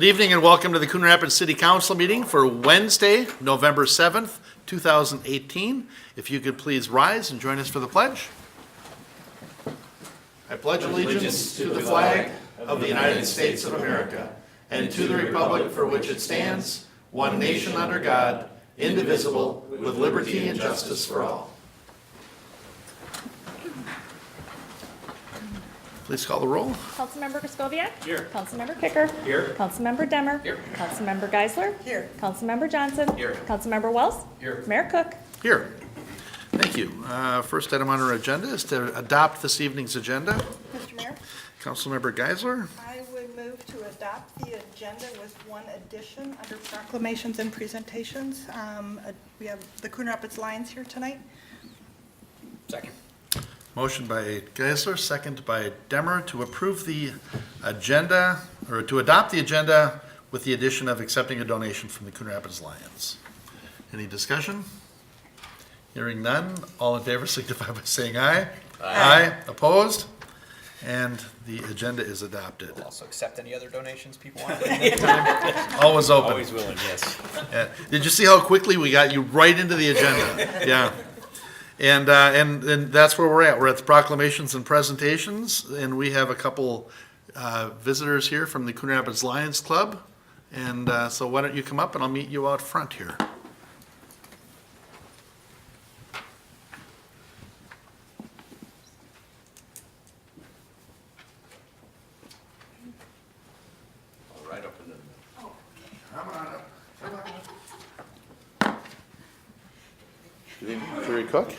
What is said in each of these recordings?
Good evening and welcome to the Coon Rapids City Council meeting for Wednesday, November 7th, 2018. If you could please rise and join us for the pledge. I pledge allegiance to the flag of the United States of America and to the republic for which it stands, one nation under God, indivisible, with liberty and justice for all. Please call the roll. Councilmember Kraskowiak? Here. Councilmember Kicker? Here. Councilmember Demmer? Here. Councilmember Geisler? Here. Councilmember Johnson? Here. Councilmember Wells? Here. Mayor Cook? Here. Thank you. First item on our agenda is to adopt this evening's agenda. Mr. Mayor, Councilmember Geisler. I would move to adopt the agenda with one addition under proclamations and presentations. We have the Coon Rapids Lions here tonight. Second. Motion by Geisler, second by Demmer to approve the agenda, or to adopt the agenda with the addition of accepting a donation from the Coon Rapids Lions. Any discussion? Hearing none, all in favor signify by saying aye. Aye. Opposed? And the agenda is adopted. We'll also accept any other donations people want. Always open. Always willing, yes. Did you see how quickly we got you right into the agenda? Yeah. And that's where we're at. We're at the proclamations and presentations, and we have a couple visitors here from the Coon Rapids Lions Club. And so why don't you come up and I'll meet you out front here. Right up in the middle. Come on up. Come on. Good evening, Jerry Cook.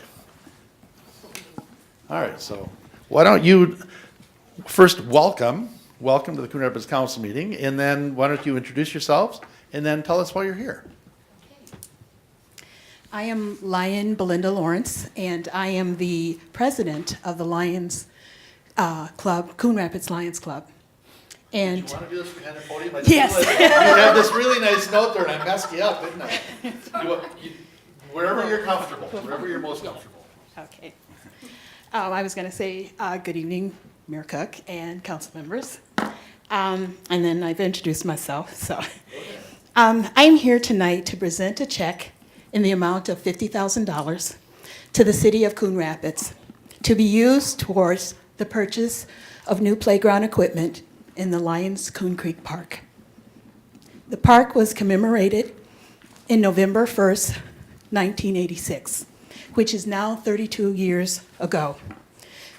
All right, so why don't you first welcome to the Coon Rapids Council meeting, and then why don't you introduce yourselves, and then tell us why you're here. I am Lion Belinda Lawrence, and I am the president of the Lions Club, Coon Rapids Lions Club. And Do you want to do this behind the podium? Yes. You have this really nice note there, and I messed you up, didn't I? Wherever you're comfortable, wherever you're most comfortable. okay, I was going to say good evening, Mayor Cook and council members, and then I've introduced myself. So I'm here tonight to present a check in the amount of $50,000 to the city of Coon Rapids to be used towards the purchase of new playground equipment in the Lions Coon Creek Park. The park was commemorated in November 1st, 1986, which is now 32 years ago.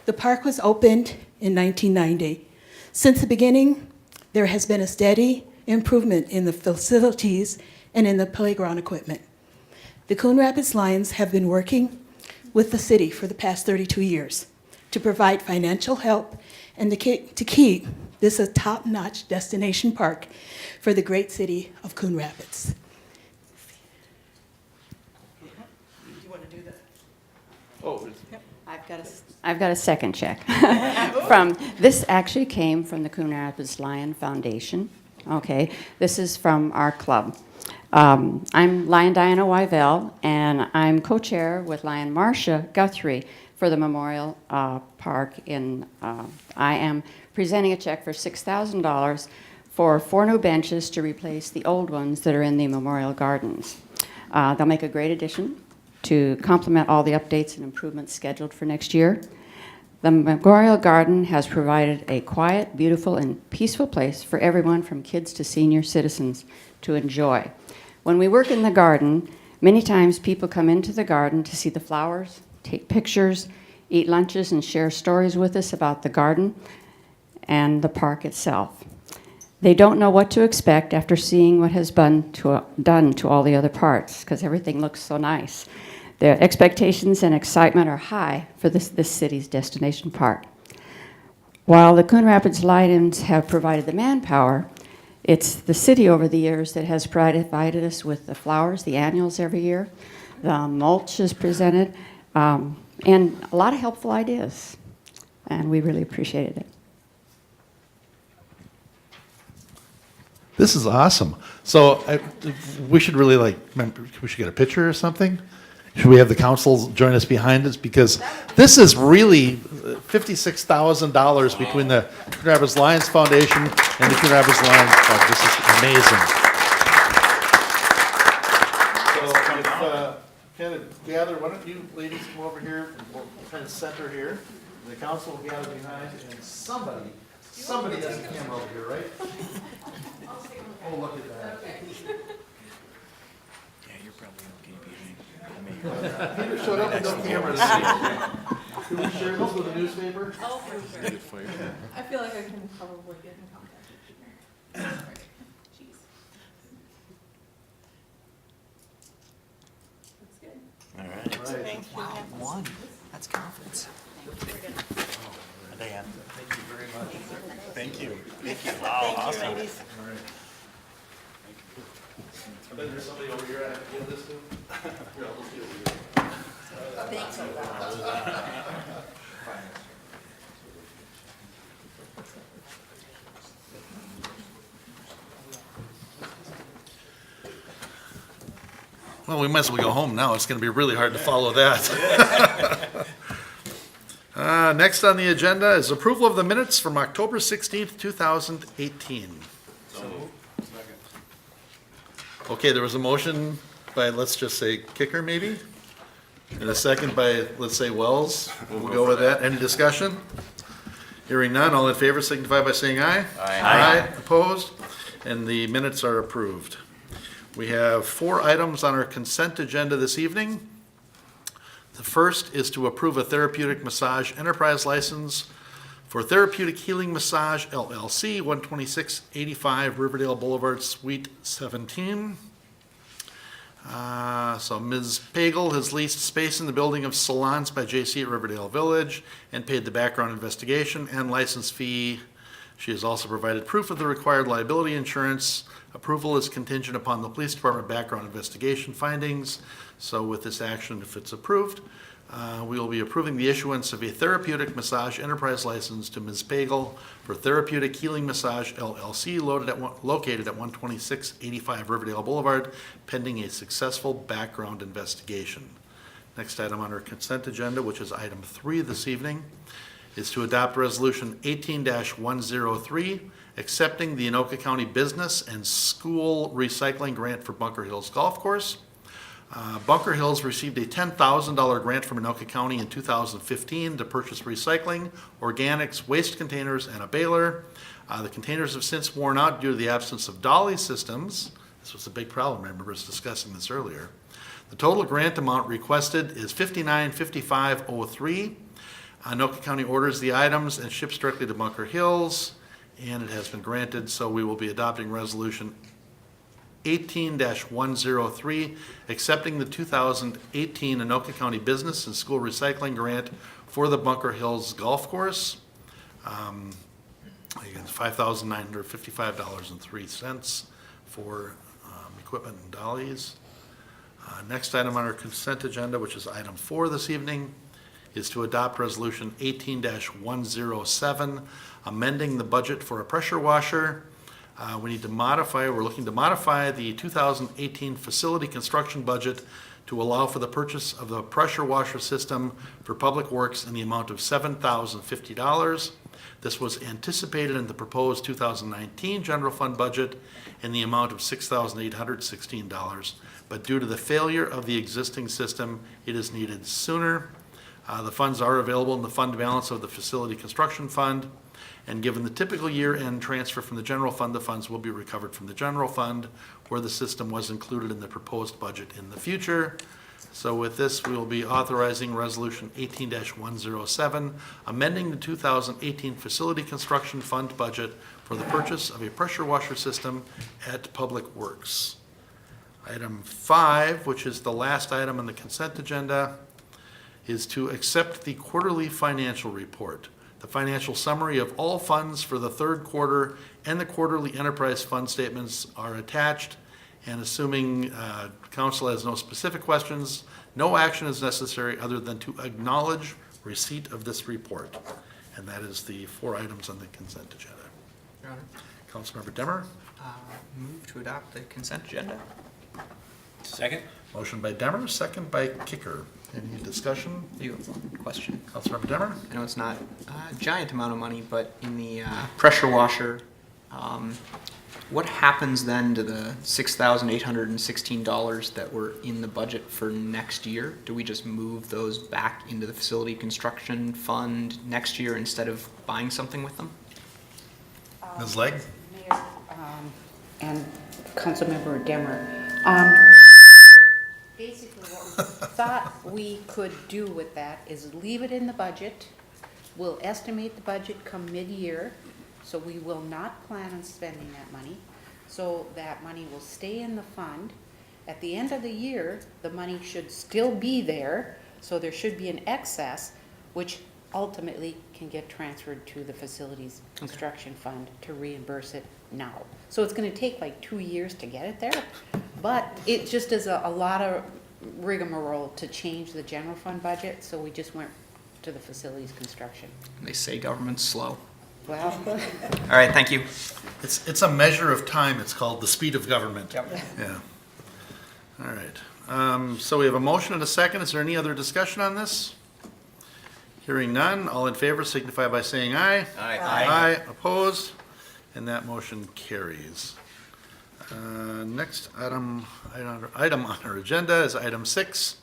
The park was opened in 1990. Since the beginning, there has been a steady improvement in the facilities and in the playground equipment. The Coon Rapids Lions have been working with the city for the past 32 years to provide financial help and to keep this a top-notch destination park for the great city of Coon Rapids. Do you want to do that? Oh, I've got a second check. This actually came from the Coon Rapids Lion Foundation. Okay, this is from our club. I'm Lion Diana Wyvell, and I'm co-chair with Lion Marcia Guthrie for the Memorial Park. I am presenting a check for $6,000 for 4 new benches to replace the old ones that are in the Memorial Gardens. They'll make a great addition to complement all the updates and improvements scheduled for next year. The Memorial Garden has provided a quiet, beautiful, and peaceful place for everyone from kids to senior citizens to enjoy. When we work in the garden, many times people come into the garden to see the flowers, take pictures, eat lunches, and share stories with us about the garden and the park itself. They don't know what to expect after seeing what has been done to all the other parts, because everything looks so nice. Their expectations and excitement are high for this city's destination park. While the Coon Rapids Lions have provided the manpower, it's the city over the years that has provided us with the flowers, the annuals every year, the mulch is presented, and a lot of helpful ideas, and we really appreciated it. this is awesome. So we should really we should get a picture or something. Should we have the council join us behind us? Because this is really $56,000 between the Coon Rapids Lions Foundation and the Coon Rapids Lions Club. This is amazing. So if, kind of gather, why don't you ladies come over here and we'll kind of center here. The council will gather behind and somebody has a camera over here, right? Oh, look at that. Yeah, you're probably okay behind me. Peter showed up with no cameras. Can we share this with the newspaper? I feel like I can probably get in contact. Jeez. That's good. All right. Right. Wow, one. That's confidence. They have. Thank you very much. Thank you. Thank you. Wow, awesome. All right. I bet there's somebody over here I have to give this to. Here, I'll just give it to you. Well, we might as well go home now. It's going to be really hard to follow that. Next on the agenda is approval of the minutes from October 16th, 2018. Okay, there was a motion by, let's just say, Kicker maybe? And a second by, let's say, Wells. We'll go with that. Any discussion? Hearing none, all in favor signify by saying aye. Aye. Opposed? And the minutes are approved. We have 4 items on our consent agenda this evening. The first is to approve a therapeutic massage enterprise license for Therapeutic Healing Massage LLC, 12685 Riverdale Boulevard, Suite 17. So Ms. Pagel has leased space in the building of Salons by JC at Riverdale Village and paid the background investigation and license fee. She has also provided proof of the required liability insurance. Approval is contingent upon the police department background investigation findings. So with this action, if it's approved, we will be approving the issuance of a therapeutic massage enterprise license to Ms. Pagel for Therapeutic Healing Massage LLC located at 12685 Riverdale Boulevard, pending a successful background investigation. Next item on our consent agenda, which is item 3 this evening, is to adopt Resolution 18-103, accepting the Anoka County Business and School Recycling Grant for Bunker Hills Golf Course. Bunker Hills received a $10,000 grant from Anoka County in 2015 to purchase recycling, organics, waste containers, and a baler. The containers have since worn out due to the absence of dolly systems. This was a big problem, I remember us discussing this earlier. The total grant amount requested is $59,5503. Anoka County orders the items and ships directly to Bunker Hills, and it has been granted, so we will be adopting Resolution 18-103, accepting the 2018 Anoka County Business and School Recycling Grant for the Bunker Hills Golf Course. Again, $5,955.03 for equipment and dollies. Next item on our consent agenda, which is item 4 this evening, is to adopt Resolution 18-107, amending the budget for a pressure washer. We're looking to modify the 2018 facility construction budget to allow for the purchase of the pressure washer system for Public Works in the amount of $7,050. This was anticipated in the proposed 2019 general fund budget in the amount of $6,816. But due to the failure of the existing system, it is needed sooner. The funds are available in the fund balance of the facility construction fund. And given the typical year-end transfer from the general fund, the funds will be recovered from the general fund where the system was included in the proposed budget in the future. So with this, we will be authorizing Resolution 18-107, amending the 2018 Facility Construction Fund budget for the purchase of a pressure washer system at Public Works. Item 5, which is the last item on the consent agenda, is to accept the quarterly financial report. The financial summary of all funds for the third quarter and the quarterly enterprise fund statements are attached. And assuming council has no specific questions, no action is necessary other than to acknowledge receipt of this report. And that is the 4 items on the consent agenda. Your Honor, Councilmember Demmer, move to adopt the consent agenda. Second. motion by Demmer, second by Kicker. Any discussion? You have one question. Councilmember Demmer? I know it's not a giant amount of money, but in the pressure washer What happens then to the $6,816 that were in the budget for next year? Do we just move those back into the facility construction fund next year instead of buying something with them? Ms. Legg? Mayor, and Councilmember Demmer. Basically, what we thought we could do with that is leave it in the budget. We'll estimate the budget come mid-year, so we will not plan on spending that money. So that money will stay in the fund. At the end of the year, the money should still be there, so there should be an excess, which ultimately can get transferred to the facilities construction fund to reimburse it now. So it's gonna take like 2 years to get it there, but it just is a lot of rigmarole to change the general fund budget, so we just went to the facilities construction. They say government's slow. Well, All right, thank you. It's a measure of time. It's called the speed of government. Yep. Yeah. All right. So we have a motion and a second. Is there any other discussion on this? Hearing none, all in favor signify by saying aye. Aye. Aye, opposed, and that motion carries. Next item on our agenda is item 6,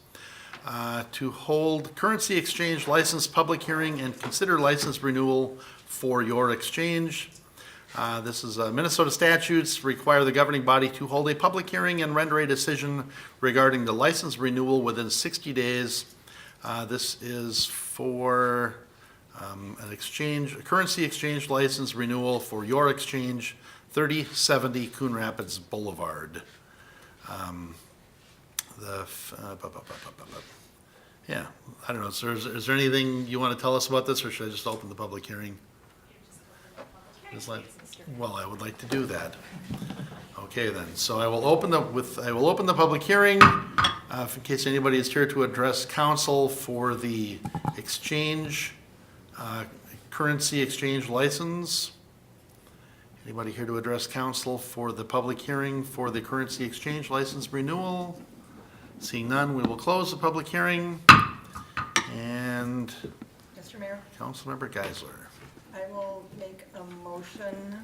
to hold currency exchange license public hearing and consider license renewal for your exchange. This is Minnesota statutes require the governing body to hold a public hearing and render a decision regarding the license renewal within 60 days. This is for a currency exchange license renewal for your exchange, 3070 Coon Rapids Boulevard. Yeah, I don't know, sir, is there anything you want to tell us about this, or should I just open the public hearing? Well, I would like to do that. Okay then, so I will open the public hearing, in case anybody is here to address council for the exchange, currency exchange license. Anybody here to address council for the public hearing for the currency exchange license renewal? Seeing none, we will close the public hearing. And Mr. Mayor, Councilmember Geisler. I will make a motion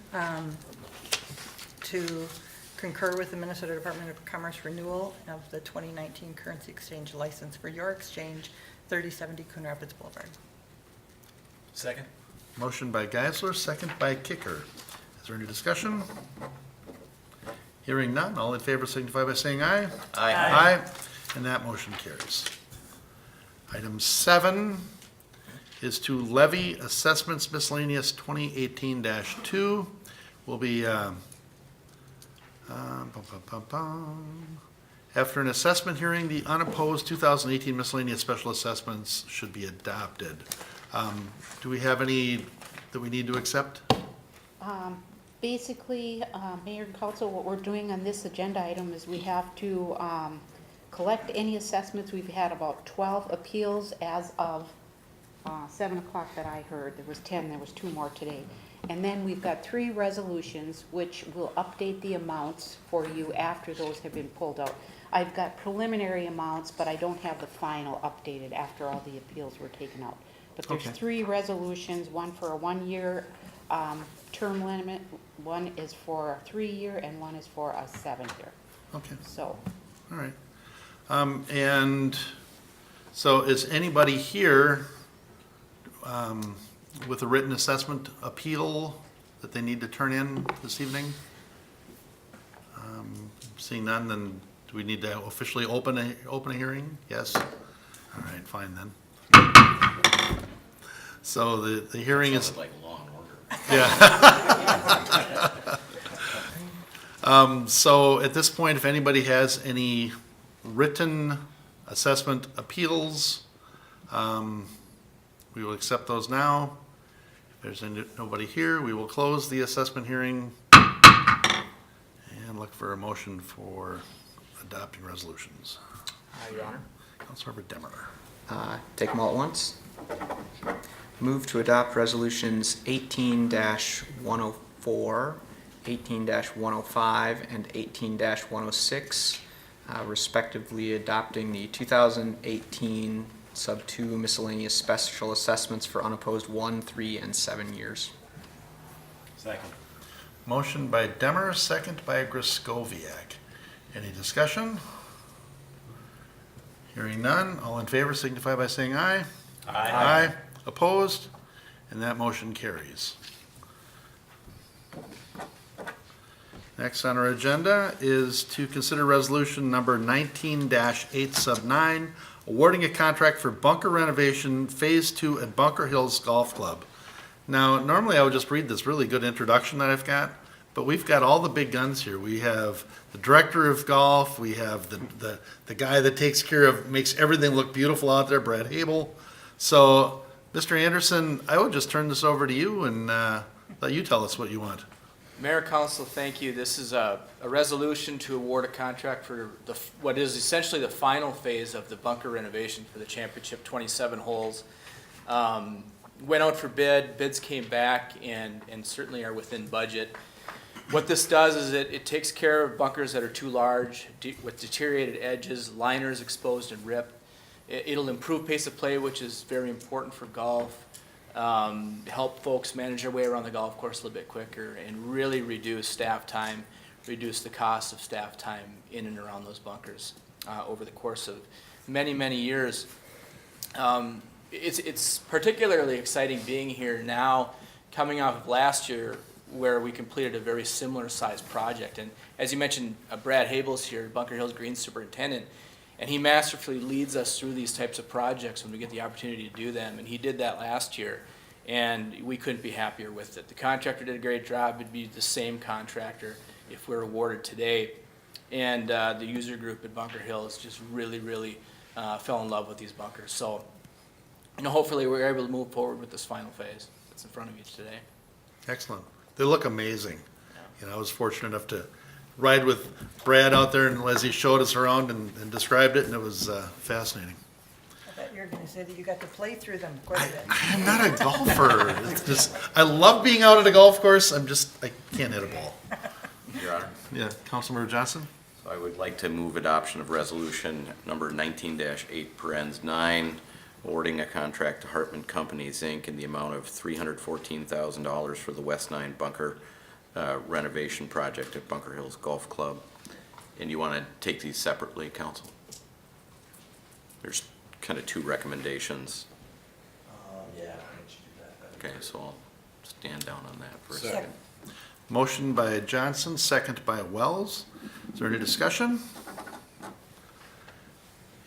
to concur with the Minnesota Department of Commerce renewal of the 2019 currency exchange license for your exchange, 3070 Coon Rapids Boulevard. Second. Motion by Geisler, second by Kicker. Is there any discussion? Hearing none, all in favor signify by saying aye. Aye. Aye, and that motion carries. Item 7 is to levy assessments miscellaneous 2018-2. Will be, after an assessment hearing, the unopposed 2018 miscellaneous special assessments should be adopted. Do we have any that we need to accept? basically, Mayor and Council, what we're doing on this agenda item is we have to collect any assessments. We've had about 12 appeals as of 7 o'clock that I heard. There was 10, there was 2 more today. And then we've got 3 resolutions which will update the amounts for you after those have been pulled out. I've got preliminary amounts, but I don't have the final updated after all the appeals were taken out. But there's Okay. 3 resolutions, one for a 1-year term limit, one is for a 3-year, and one is for a 7-year. Okay, So, all right. And so is anybody here with a written assessment appeal that they need to turn in this evening? Seeing none, then do we need to officially open a hearing? Yes? All right, fine then. So the hearing is. Like Law and Order. Yeah. So at this point, if anybody has any written assessment appeals, we will accept those now. If there's nobody here, we will close the assessment hearing and look for a motion for adopting resolutions. Your Honor. Councilmember Demmer. Take them all at once. Move to adopt resolutions 18-104, 18-105, and 18-106, respectively adopting the 2018 sub 2 miscellaneous special assessments for unopposed 1, 3, and 7 years. Second. Motion by Demmer, second by Griskoviac. Any discussion? Hearing none, all in favor signify by saying aye. Aye. Opposed? And that motion carries. Next on our agenda is to consider resolution number 19-8 awarding a contract for bunker renovation Phase 2 at Bunker Hills Golf Club. Now, normally I would just read this really good introduction that I've got, but we've got all the big guns here. We have the director of golf, we have the guy that takes care of, makes everything look beautiful out there, Brad Habel. So, Mr. Anderson, I would just turn this over to you and let you tell us what you want. Mayor, Council, thank you. This is a resolution to award a contract for what is essentially the final phase of the bunker renovation for the championship 27 holes. Went out for bid, bids came back and certainly are within budget. What this does is it takes care of bunkers that are too large with deteriorated edges, liners exposed and ripped. It'll improve pace of play, which is very important for golf. Help folks manage their way around the golf course a little bit quicker and really reduce staff time, reduce the cost of staff time in and around those bunkers over the course of many, many years. It's particularly exciting being here now, coming off of last year where we completed a very similar sized project. And as you mentioned, Brad Habel's here, Bunker Hills Green Superintendent, and he masterfully leads us through these types of projects when we get the opportunity to do them. And he did that last year, and we couldn't be happier with it. The contractor did a great job. It'd be the same contractor if we're awarded today. And the user group at Bunker Hills just really, really fell in love with these bunkers. So, hopefully we're able to move forward with this final phase that's in front of you today. Excellent. They look amazing. I was fortunate enough to ride with Brad out there and as he showed us around and described it, and it was fascinating. I thought you were going to say that you got to play through them quite a bit. I'm not a golfer. It's just, I love being out at a golf course. I can't hit a ball. Your Honor. Yeah, Councilmember Johnson? So I would like to move adoption of resolution number 19-8 awarding a contract to Hartman Companies, Inc. in the amount of $314,000 for the West 9 bunker renovation project at Bunker Hills Golf Club. And you want to take these separately, Council? There's kind of two recommendations. Yeah, I should do that. Okay, so I'll stand down on that for a Second. second. Motion by Johnson, second by Wells. Is there any discussion?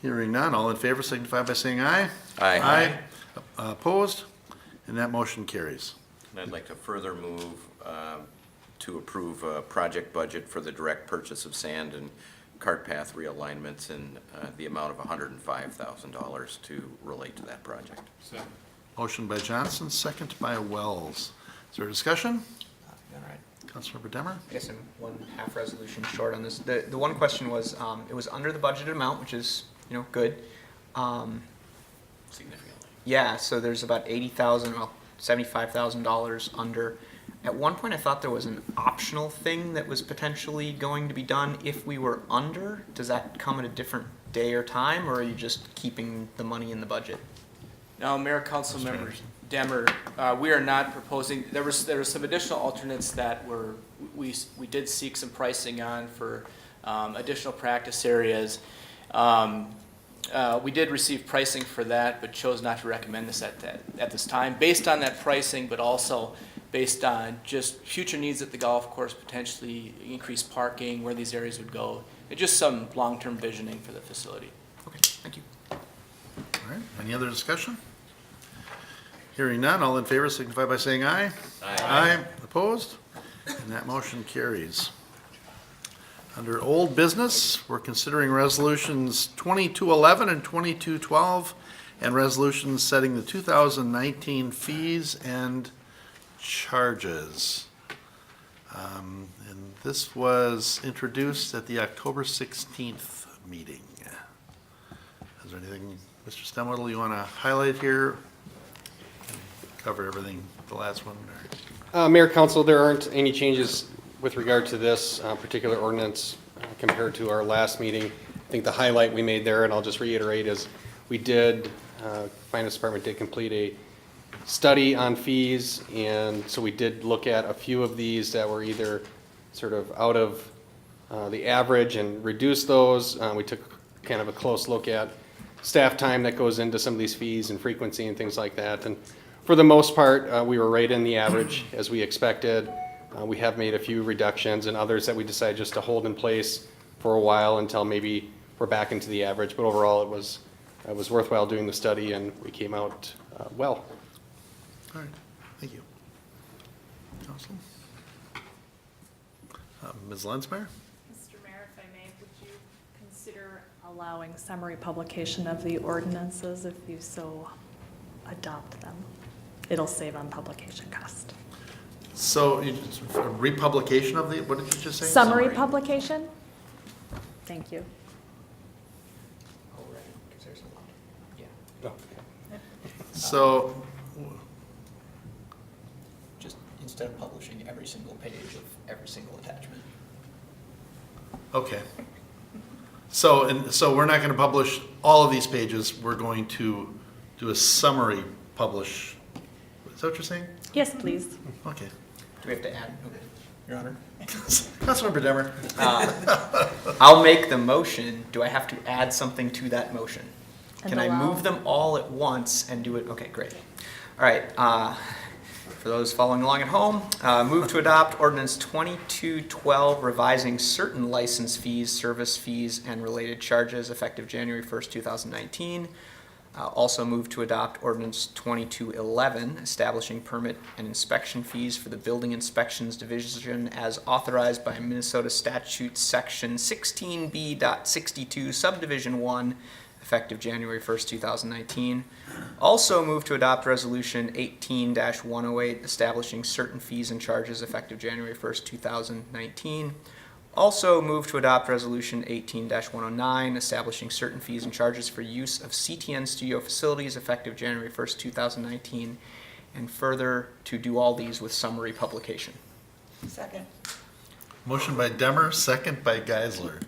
Hearing none, all in favor signify by saying aye. Aye. Aye. Opposed? And that motion carries. And I'd like to further move to approve a project budget for the direct purchase of sand and cart path realignments in the amount of $105,000 to relate to that project. Motion by Johnson, second by Wells. Is there discussion? All right. Councilmember Demmer? I guess I'm one half resolution short on this. The one question was, it was under the budgeted amount, which is, good. Significantly. Yeah, so there's about $75,000 under. At one point, I thought there was an optional thing that was potentially going to be done if we were under. Does that come at a different day or time, or are you just keeping the money in the budget? Now, Mayor, Council members, Demmer, we are not proposing, there were some additional alternates that we did seek some pricing on for additional practice areas. We did receive pricing for that, but chose not to recommend this at this time, based on that pricing, but also based on just future needs at the golf course, potentially increased parking, where these areas would go, and just some long-term visioning for the facility. Okay, thank you. All right, any other discussion? Hearing none, all in favor signify by saying aye. Aye. Opposed? And that motion carries. Under old business, we're considering resolutions 2211 and 2212 and resolutions setting the 2019 fees and charges. And this was introduced at the October 16th meeting. Is there anything, Mr. Stemwedel, you want to highlight here? Cover everything, the last one? Mayor, Council, there aren't any changes with regard to this particular ordinance compared to our last meeting. I think the highlight we made there, and I'll just reiterate, is we did, Finance Department did complete study on fees, and so we did look at a few of these that were either sort of out of the average and reduced those. We took kind of a close look at staff time that goes into some of these fees and frequency and things like that. And for the most part, we were right in the average as we expected. We have made a few reductions and others that we decided just to hold in place for a while until maybe we're back into the average. But overall, it was worthwhile doing the study, and we came out well. All right, thank you. Council? Ms. Lensmeyer? Mr. Mayor, if I may, would you consider allowing summary publication of the ordinances if you so adopt them? It'll save on publication cost. So, a republication of the, what did you just say? Summary publication? Thank you. So, Just instead of publishing every single page of every single attachment. okay. So we're not gonna publish all of these pages, we're going to do a summary publish. Is that what you're saying? Yes, please. Okay. Do we have to add, okay, Your Honor? Councilmember Demmer. I'll make the motion. Do I have to add something to that motion? And Can I allow- move them all at once and do it? Okay, great. All right, for those following along at home, move to adopt ordinance 2212, revising certain license fees, service fees, and related charges effective January 1st, 2019. Also move to adopt ordinance 2211, establishing permit and inspection fees for the Building Inspections Division as authorized by Minnesota Statute Section 16B.62, Subdivision 1, effective January 1st, 2019. Also move to adopt resolution 18-108, establishing certain fees and charges effective January 1st, 2019. Also move to adopt resolution 18-109, establishing certain fees and charges for use of CTN studio facilities effective January 1st, 2019. And further, to do all these with summary publication. Second. Motion by Demmer, second by Geisler.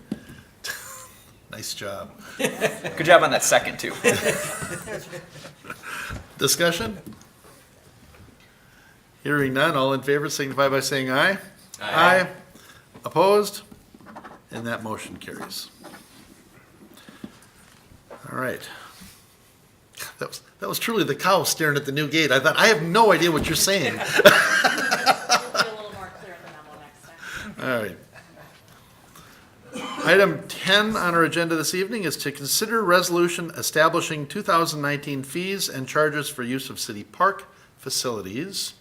Nice job. Good job on that second, too. Discussion? Hearing none, all in favor signify by saying aye. Aye. Opposed? And that motion carries. All right. That was truly the cow staring at the new gate. I thought, I have no idea what you're saying. We'll be a little more clear in the memo next time. All right. Item 10 on our agenda this evening is to consider resolution establishing 2019 fees and charges for use of city park facilities.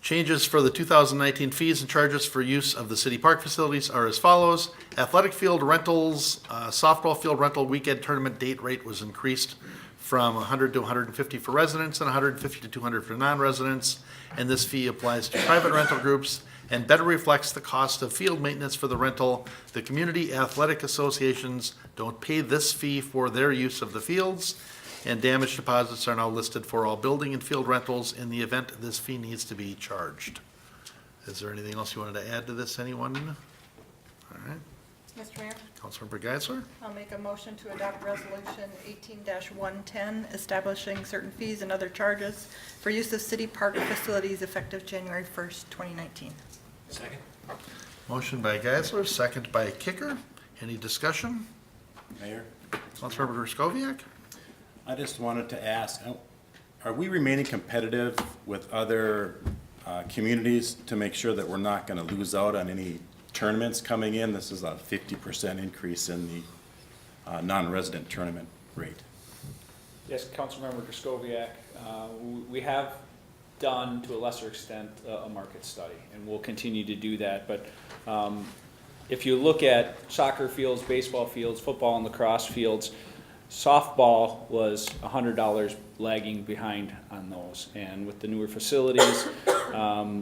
Changes for the 2019 fees and charges for use of the city park facilities are as follows. Athletic field rentals, softball field rental weekend tournament date rate was increased from 100 to 150 for residents and 150 to 200 for non-residents. And this fee applies to private rental groups and better reflects the cost of field maintenance for the rental. The community athletic associations don't pay this fee for their use of the fields, and damage deposits are now listed for all building and field rentals in the event this fee needs to be charged. Is there anything else you wanted to add to this, anyone? All right, Mr. Mayor, Councilmember Geisler. I'll make a motion to adopt resolution 18-110, establishing certain fees and other charges for use of city park facilities effective January 1st, 2019. Second. Motion by Geisler, second by Kicker. Any discussion? Mayor, Councilmember Griscoviac? I just wanted to ask, are we remaining competitive with other communities to make sure that we're not going to lose out on any tournaments coming in? This is a 50% increase in the non-resident tournament rate. Yes, Councilmember Griscoviac, we have done, to a lesser extent, a market study, and we'll continue to do that. But if you look at soccer fields, baseball fields, football and lacrosse fields, softball was $100 lagging behind on those. And with the newer facilities,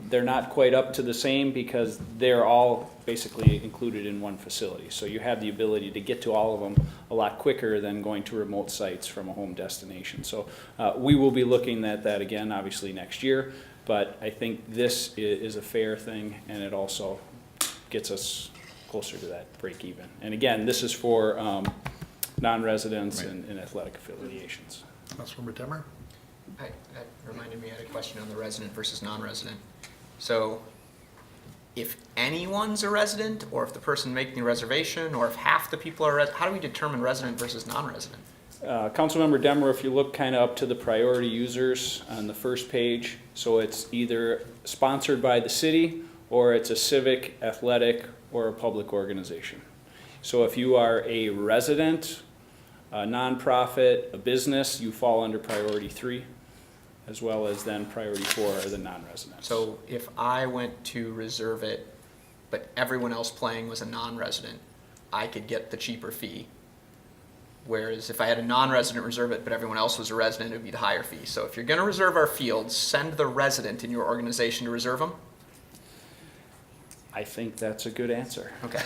they're not quite up to the same because they're all basically included in one facility. So you have the ability to get to all of them a lot quicker than going to remote sites from a home destination. So we will be looking at that again, obviously, next year. But I think this is a fair thing, and it also gets us closer to that break even. And again, this is for non-residents and athletic affiliations. Councilmember Demmer? That reminded me, I had a question on the resident versus non-resident. So if anyone's a resident, or if the person making the reservation, or if half the people are, how do we determine resident versus non-resident? Councilmember Demmer, if you look kind of up to the priority users on the first page, so it's either sponsored by the city, or it's a civic, athletic, or a public organization. So if you are a resident, a nonprofit, a business, you fall under priority 3, as well as then priority 4 are the non-residents. So if I went to reserve it, but everyone else playing was a non-resident, I could get the cheaper fee. Whereas if I had a non-resident reserve it, but everyone else was a resident, it would be the higher fee. So if you're gonna reserve our fields, send the resident in your organization to reserve them? I think that's a good answer. Okay.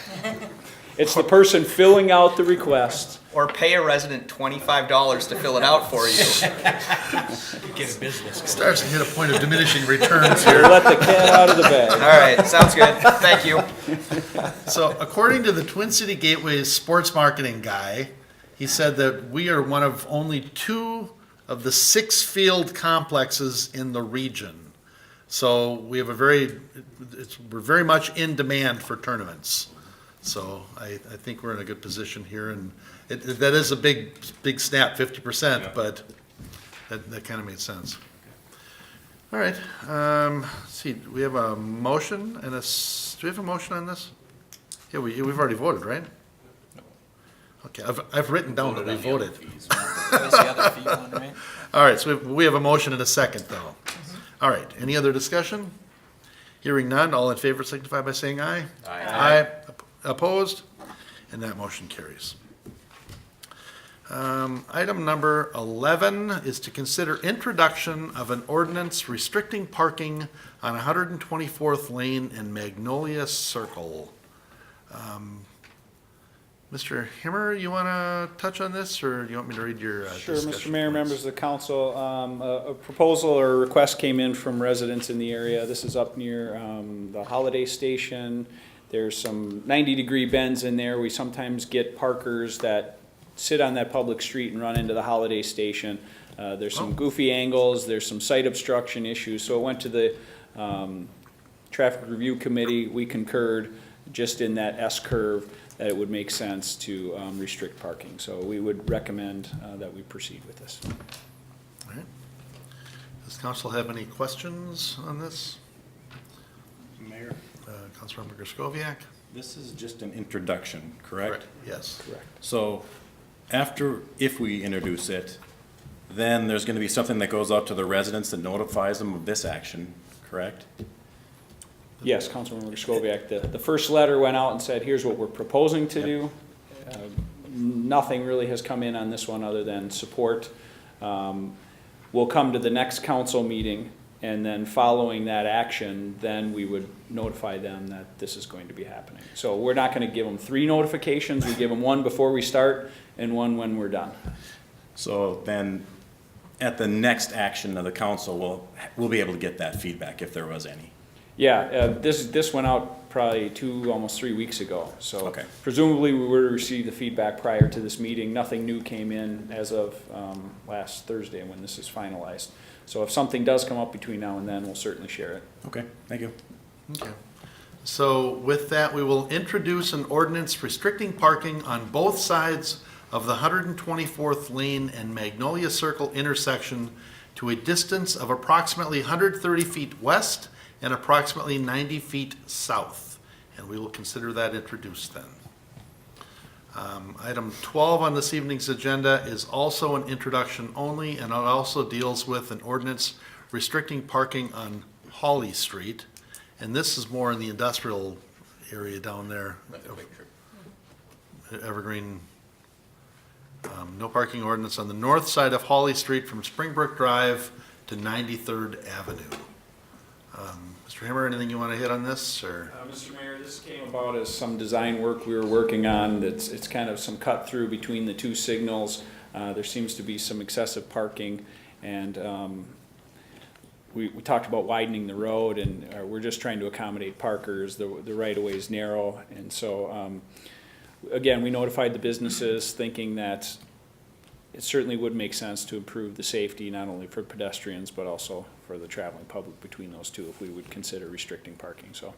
It's the person filling out the request. Or pay a resident $25 to fill it out for you. Get a business. Starts to hit a point of diminishing returns here. Let the cat out of the bag. All right, sounds good. Thank you. So according to the Twin City Gateway's sports marketing guy, he said that we are one of only 2 of the 6 field complexes in the region. So we have we're very much in demand for tournaments. So I think we're in a good position here, and that is a big snap, 50%, but that kind of made sense. All right, let's see, we have a motion and do we have a motion on this? Yeah, we've already voted, right? Okay, I've written down that we voted. That was the other fee one, right? All right, so we have a motion and a second, though. All right, any other discussion? Hearing none, all in favor signify by saying aye. Aye. Opposed? And that motion carries. Item number 11 is to consider introduction of an ordinance restricting parking on 124th Lane and Magnolia Circle. Mr. Himmer, you want to touch on this, or do you want me to read your Sure, discussion Mr. Mayor, points? members of the council, a proposal or a request came in from residents in the area. This is up near the Holiday Station. There's some 90-degree bends in there. We sometimes get parkers that sit on that public street and run into the Holiday Station. There's some goofy angles. There's some site obstruction issues. So it went to the Traffic Review Committee. We concurred just in that S-curve that it would make sense to restrict parking. So we would recommend that we proceed with this. All right. Does council have any questions on this? Mayor, Councilmember Griscoviac? this is just an introduction, correct? Yes. Correct. So if we introduce it, then there's going to be something that goes out to the residents that notifies them of this action, correct? Yes, Councilmember Griscoviac, the first letter went out and said, here's what we're proposing to do. Nothing really has come in on this one other than support. We'll come to the next council meeting, and then following that action, then we would notify them that this is going to be happening. So we're not going to give them 3 notifications. We give them 1 before we start and 1 when we're done. So then, at the next action of the council, we'll be able to get that feedback if there was any. Yeah, this went out probably almost 3 weeks ago. So Okay. presumably we were to receive the feedback prior to this meeting. Nothing new came in as of last Thursday when this is finalized. So if something does come up between now and then, we'll certainly share it. Okay, thank you. Okay. So with that, we will introduce an ordinance restricting parking on both sides of the 124th Lane and Magnolia Circle intersection to a distance of approximately 130 feet west and approximately 90 feet south. And we will consider that introduced then. Item 12 on this evening's agenda is also an introduction only, and it also deals with an ordinance restricting parking on Hawley Street. And this is more in the industrial area down there. Evergreen. No parking ordinance on the north side of Hawley Street from Springbrook Drive to 93rd Avenue. Mr. Himmer, anything you want to hit on this, or? Mr. Mayor, this came about as some design work we were working on. It's kind of some cut through between the 2 signals. There seems to be some excessive parking, and we talked about widening the road, and we're just trying to accommodate parkers. The right-of-way is narrow, and so again, we notified the businesses thinking that it certainly would make sense to improve the safety, not only for pedestrians, but also for the traveling public between those two, if we would consider restricting parking. So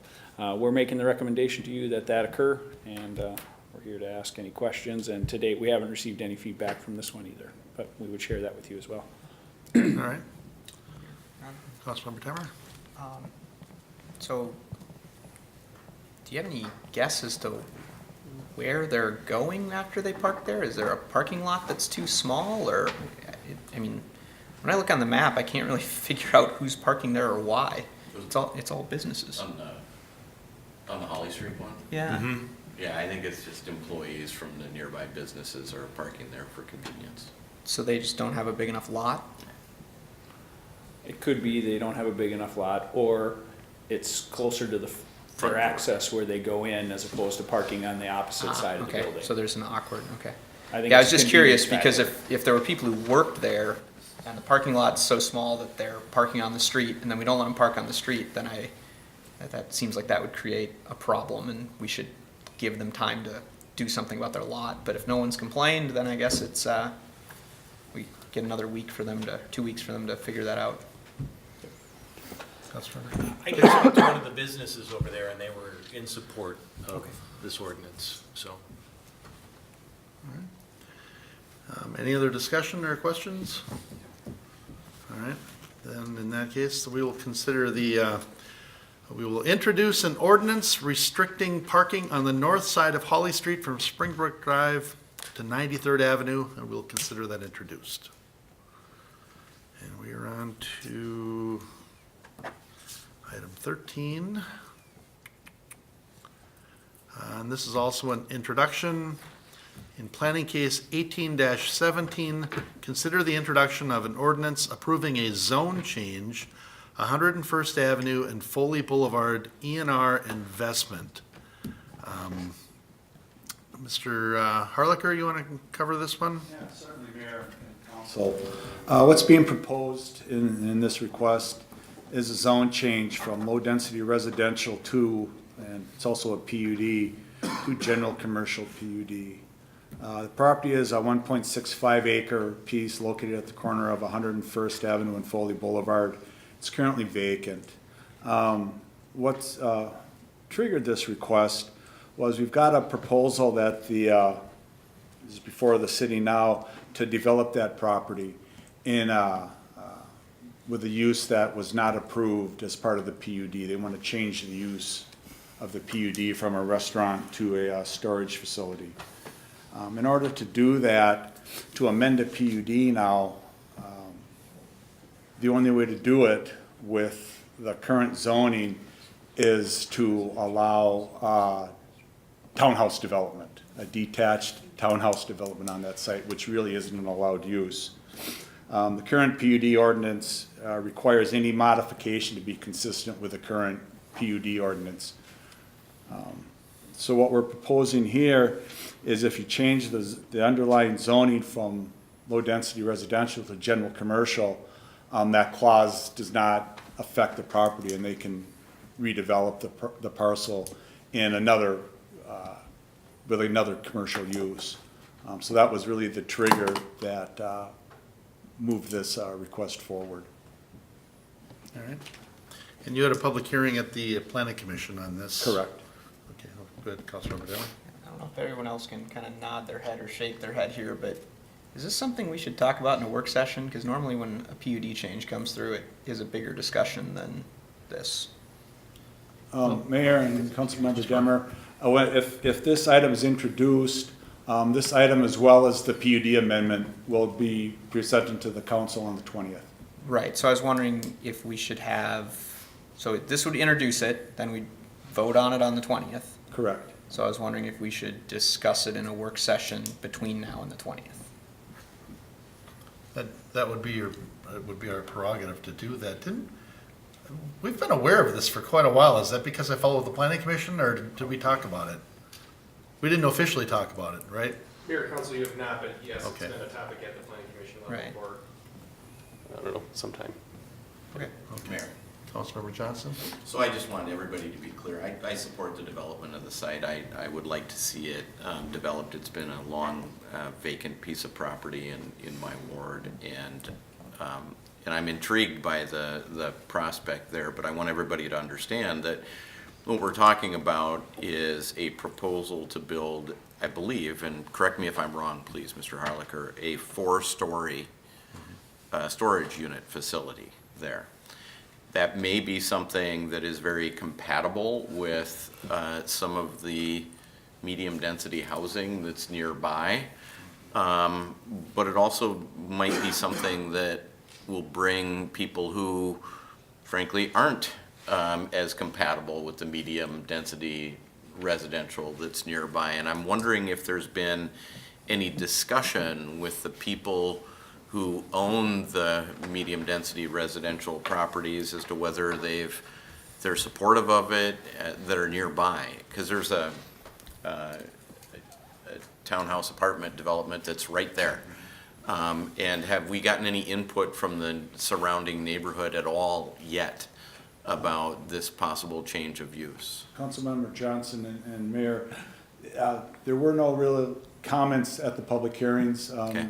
we're making the recommendation to you that that occur, and we're here to ask any questions. And to date, we haven't received any feedback from this one either, but we would share that with you as well. All right. Councilmember Temmer? So, do you have any guess as to where they're going after they park there? Is there a parking lot that's too small, or, I mean, when I look on the map, I can't really figure out who's parking there or why. It's all businesses. On the Holly Street one? Yeah. Yeah, I think it's just employees from the nearby businesses are parking there for convenience. So they just don't have a big enough lot? It could be they don't have a big enough lot, or it's closer to the their access where they go in as opposed to parking on the opposite side of the building. So there's an awkward, okay. I think Yeah, I it's was just a curious, convenience because factor. if there were people who worked there, and the parking lot's so small that they're parking on the street, and then we don't let them park on the street, then that seems like that would create a problem, and we should give them time to do something about their lot. But if no one's complained, then I guess it's, we get another week for them to, 2 weeks for them to figure that out. Councilmember? I just spoke to one of the businesses over there, and they were in support of this ordinance, so. Any other discussion or questions? All right, then in that case, we will consider we will introduce an ordinance restricting parking on the north side of Holly Street from Springbrook Drive to 93rd Avenue, and we'll consider that introduced. And we are on to item 13. And this is also an introduction. In planning case 18-17, consider the introduction of an ordinance approving a zone change, 101st Avenue and Foley Boulevard ENR investment. Mr. Harlicker, you want to cover this one? Yeah, certainly, Mayor and Council. What's being proposed in this request is a zone change from low-density residential to, and it's also a PUD, to general commercial PUD. The property is a 1.65 acre piece located at the corner of 101st Avenue and Foley Boulevard. It's currently vacant. What's triggered this request was we've got a proposal that is before the city now to develop that property in with a use that was not approved as part of the PUD. They want to change the use of the PUD from a restaurant to a storage facility. In order to do that, to amend a PUD now, the only way to do it with the current zoning is to allow townhouse development, a detached townhouse development on that site, which really isn't an allowed use. The current PUD ordinance requires any modification to be consistent with the current PUD ordinance. So what we're proposing here is if you change the underlying zoning from low-density residential to general commercial, that clause does not affect the property, and they can redevelop the parcel in another, with another commercial use. So that was really the trigger that moved this request forward. All right. And you had a public hearing at the Planning Commission on this? Correct. Okay, go ahead, Councilmember Dillon. I don't know if everyone else can kind of nod their head or shake their head here, but is this something we should talk about in a work session? Because normally when a PUD change comes through, it is a bigger discussion than this. Mayor and Councilmember Demmer, if this item is introduced, this item as well as the PUD amendment will be presented to the council on the 20th. Right, so I was wondering if we should have, so this would introduce it, then we'd vote on it on the 20th. Correct. So I was wondering if we should discuss it in a work session between now and the 20th. That would be our prerogative to do that. We've been aware of this for quite a while. Is that because I follow the Planning Commission, or did we talk about it? We didn't officially talk about it, right? Mayor, Council, you have not, but yes, Okay. it's been a topic at the Planning Commission level Right. for, I don't know, sometime. Okay. Okay. Councilmember Johnson? So I just want everybody to be clear. I support the development of the site. I would like to see it developed. It's been a long vacant piece of property in my ward, and I'm intrigued by the prospect there, but I want everybody to understand that what we're talking about is a proposal to build, I believe, and correct me if I'm wrong, please, Mr. Harlicker, a 4-story storage unit facility there. That may be something that is very compatible with some of the medium-density housing that's nearby, but it also might be something that will bring people who, frankly, aren't as compatible with the medium-density residential that's nearby. And I'm wondering if there's been any discussion with the people who own the medium-density residential properties as to whether they're supportive of it that are nearby. Because there's a townhouse apartment development that's right there. And have we gotten any input from the surrounding neighborhood at all yet about this possible change of use? Councilmember Johnson and Mayor, there were no real comments at the public hearings. Okay.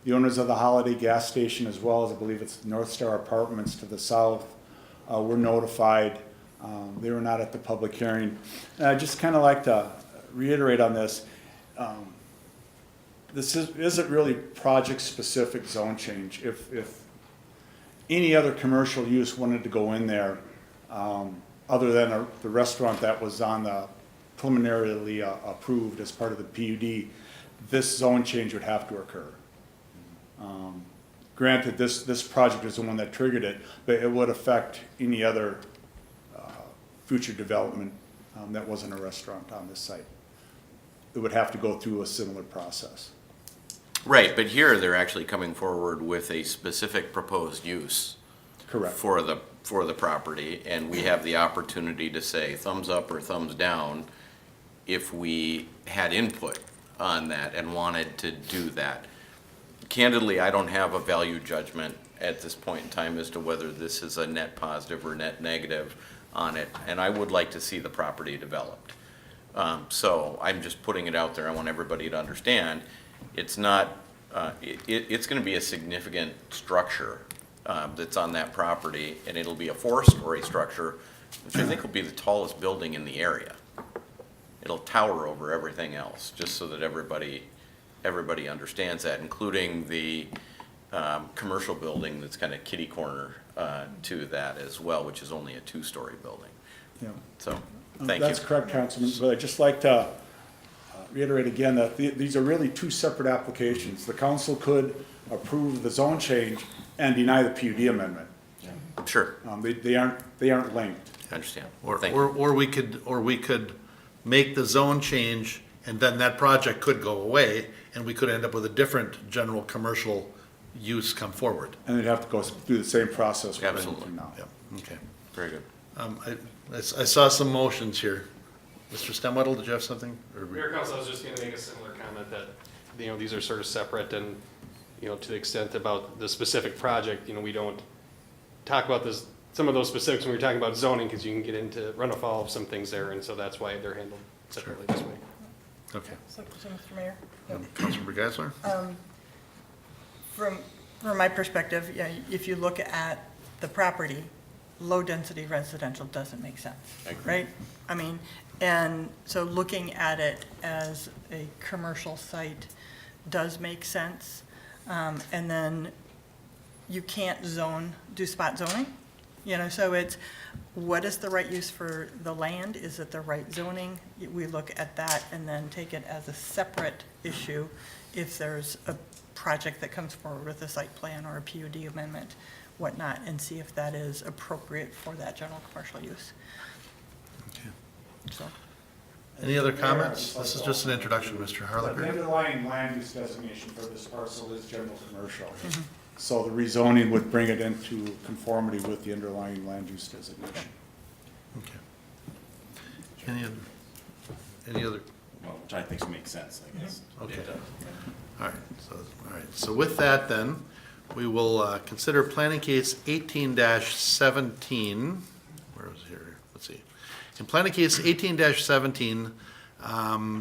The owners of the Holiday gas station, as well as I believe it's North Star Apartments to the south, were notified. They were not at the public hearing. And I'd just kind of like to reiterate on this. This isn't really project-specific zone change. If any other commercial use wanted to go in there, other than the restaurant that was on the preliminarily approved as part of the PUD, this zone change would have to occur. Granted, this project is the one that triggered it, but it would affect any other future development that wasn't a restaurant on this site. It would have to go through a similar process. Right, but here they're actually coming forward with a specific proposed use. Correct. For the property, and we have the opportunity to say thumbs up or thumbs down if we had input on that and wanted to do that. Candidly, I don't have a value judgment at this point in time as to whether this is a net positive or net negative on it, and I would like to see the property developed. So I'm just putting it out there. I want everybody to understand it's not, it's going to be a significant structure that's on that property, and it'll be a 4-story structure, which I think will be the tallest building in the area. It'll tower over everything else, just so that everybody understands that, including the commercial building that's kind of kitty corner to that as well, which is only a 2-story building. Yeah. So, thank you. That's correct, Councilman, but I'd just like to reiterate again that these are really 2 separate applications. The council could approve the zone change and deny the PUD amendment. Sure. They aren't linked. I understand. Or we could make the zone change, and then that project could go away, and we could end up with a different general commercial use come forward. And they'd have to go through the same process we're going through now. Yeah, okay. Very good. I saw some motions here. Mr. Stemwedel, did you have something? Mayor Council, I was just going to make a similar comment that, these are sort of separate, and, to the extent about the specific project, we don't talk about some of those specifics when we're talking about zoning, because you can get into run afoul of some things there, and so that's why they're handled separately this way. Okay. So, Mr. Mayor? Councilmember Geisler? From my perspective, yeah, if you look at the property, low-density residential doesn't make sense, right? I mean, and so looking at it as a commercial site does make sense. And then you can't do spot zoning, so it's, what is the right use for the land? Is it the right zoning? We look at that and then take it as a separate issue if there's a project that comes forward with a site plan or a PUD amendment, whatnot, and see if that is appropriate for that general commercial use. Okay. So. Any other comments? This is just an introduction, Mr. The Harlicker. underlying land use designation for this parcel is general commercial. So the rezoning would bring it into conformity with the underlying land use designation. Okay. Any other? Well, which I think makes sense, I guess. Okay. All right. So with that then, we will consider planning case 18-17. Where is it here? Let's see. In planning case 18-17,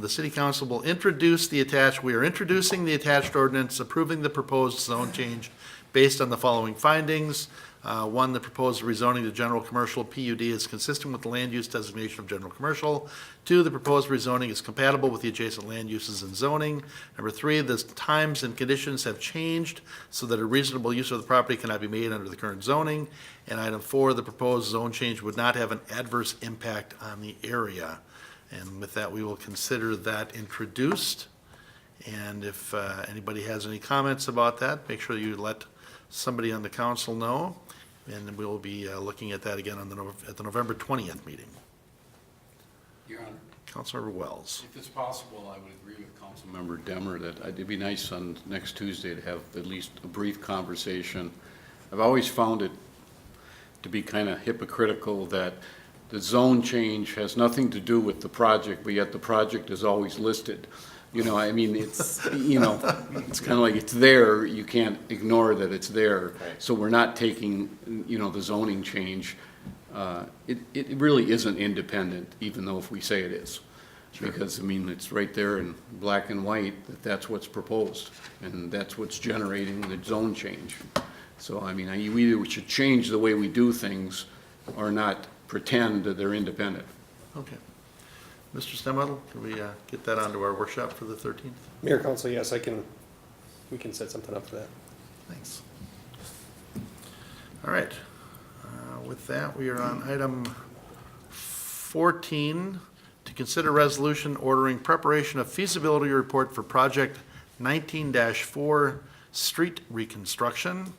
the city council will introduce the attached, we are introducing the attached ordinance approving the proposed zone change based on the following findings. One, the proposed rezoning to general commercial PUD is consistent with the land use designation of general commercial. Two, the proposed rezoning is compatible with the adjacent land uses and zoning. Number three, the times and conditions have changed so that a reasonable use of the property cannot be made under the current zoning. And item four, the proposed zone change would not have an adverse impact on the area. And with that, we will consider that introduced. And if anybody has any comments about that, make sure you let somebody on the council know. And we will be looking at that again on at the November 20th meeting. Your Honor, Councilmember Wells. if it's possible, I would agree with Councilmember Demmer that it'd be nice on next Tuesday to have at least a brief conversation. I've always found it to be kind of hypocritical that the zone change has nothing to do with the project, but yet the project is always listed. You know, I mean, it's, you know, it's kind of like it's there, you can't ignore that it's there. So we're not taking, you know, the zoning change. It really isn't independent, even though if we say it is. Sure. Because, I mean, it's right there in black and white that that's what's proposed, and that's what's generating the zone change. So, I mean, we either should change the way we do things or not pretend that they're independent. Okay. Mr. Stemmettle, can we get that onto our workshop for the 13th? Mayor, Council, yes, we can set something up for that. Thanks. All right. With that, we are on item 14, to consider resolution ordering preparation of feasibility report for project 19-4 street reconstruction.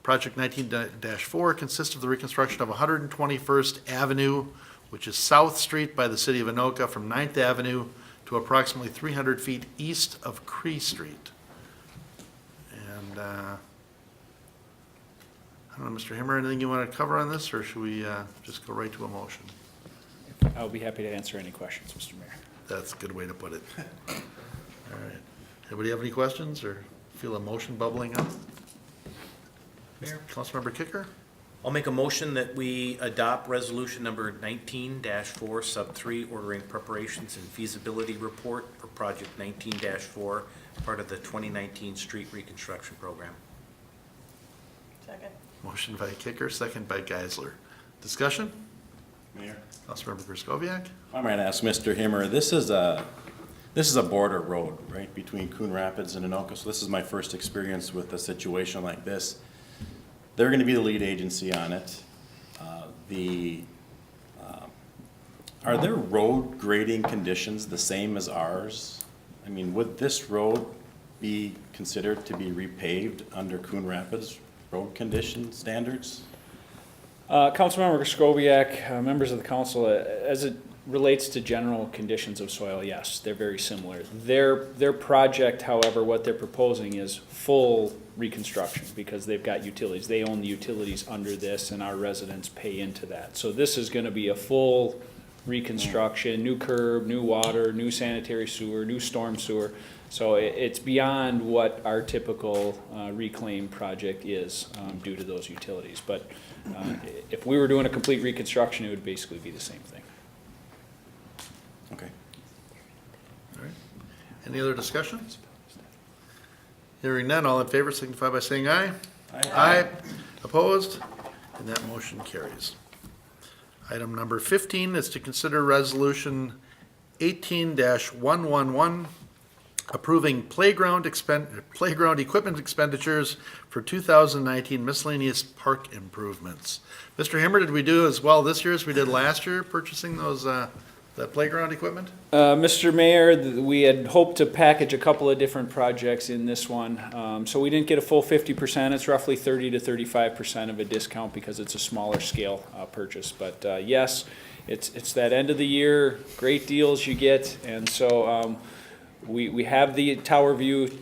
Project 19-4 consists of the reconstruction of 121st Avenue, which is South Street by the city of Anoka, from 9th Avenue to approximately 300 feet east of Cree Street. And I don't know, Mr. Himmer, anything you want to cover on this, or should we just go right to a motion? I'll be happy to answer any questions, Mr. Mayor. That's a good way to put it. All right. Anybody have any questions or feel a motion bubbling up? Mayor? Councilmember Kicker? I'll make a motion that we adopt resolution number 19-4 sub 3, ordering preparations and feasibility report for project 19-4, part of the 2019 street reconstruction program. Second. Motion by Kicker, second by Geisler. Discussion? Mayor? Councilmember Kraskowiak? I might ask Mr. Himmer, this is a border road, right, between Coon Rapids and Anoka, so this is my first experience with a situation like this. They're gonna be the lead agency on it. Are their road grading conditions the same as ours? I mean, would this road be considered to be repaved under Coon Rapids road condition standards? Councilmember Kraskowiak, members of the council, as it relates to general conditions of soil, yes, they're very similar. Their project, however, what they're proposing is full reconstruction because they've got utilities. They own the utilities under this and our residents pay into that. So this is gonna be a full reconstruction, new curb, new water, new sanitary sewer, new storm sewer. So it's beyond what our typical reclaim project is due to those utilities. But if we were doing a complete reconstruction, it would basically be the same thing. Okay. All right. Any other discussion? Hearing none, all in favor signify by saying aye. Aye. Opposed? And that motion carries. Item number 15 is to consider resolution 18-111, approving playground equipment expenditures for 2019 miscellaneous park improvements. Mr. Himmer, did we do as well this year as we did last year, purchasing those that playground equipment? Mr. Mayor, we had hoped to package a couple of different projects in this one. So we didn't get a full 50%. It's roughly 30 to 35% of a discount because it's a smaller scale purchase. But yes, it's that end of the year, great deals you get. And so we have the Tower View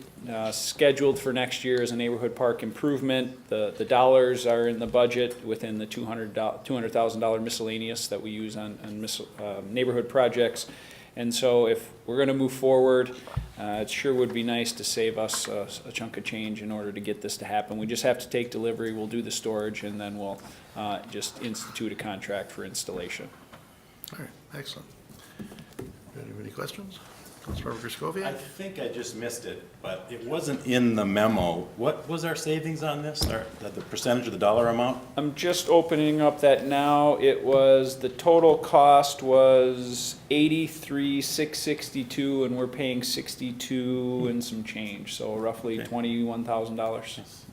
scheduled for next year as a neighborhood park improvement. The dollars are in the budget within the $200,000 miscellaneous that we use on neighborhood projects. And so if we're gonna move forward, it sure would be nice to save us a chunk of change in order to get this to happen. We just have to take delivery, we'll do the storage, and then we'll just institute a contract for installation. All right, excellent. Any questions? Councilmember I Griscoviac? think I just missed it, but it wasn't in the memo. What was our savings on this, the percentage of the dollar amount? I'm just opening up that now. It was, the total cost was 83,662, and we're paying 62 and some change, so roughly $21,000.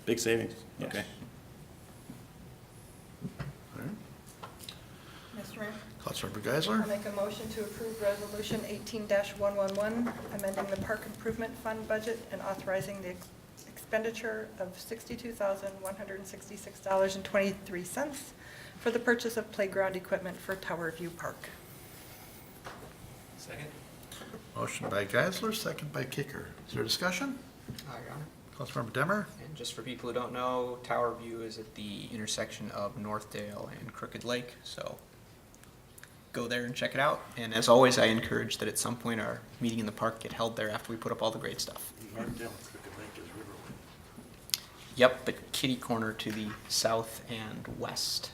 Big savings, Yes. okay. Mr. Mayor? Councilmember I'll Geisler? make a motion to approve Resolution 18-111, amending the Park Improvement Fund budget and authorizing the expenditure of $62,166.23 for the purchase of playground equipment for Tower View Park. Second? Motion by Geisler, second by Kicker. Is there discussion? Your Honor. Councilmember Demmer? And just for people who don't know, Tower View is at the intersection of Northdale and Crooked Lake, so go there and check it out. And as always, I encourage that at some point our meeting in the park get held there after we put up all the great stuff. Northdale, Crooked Lake is Riverwood. Yep, but kitty corner to the south and west.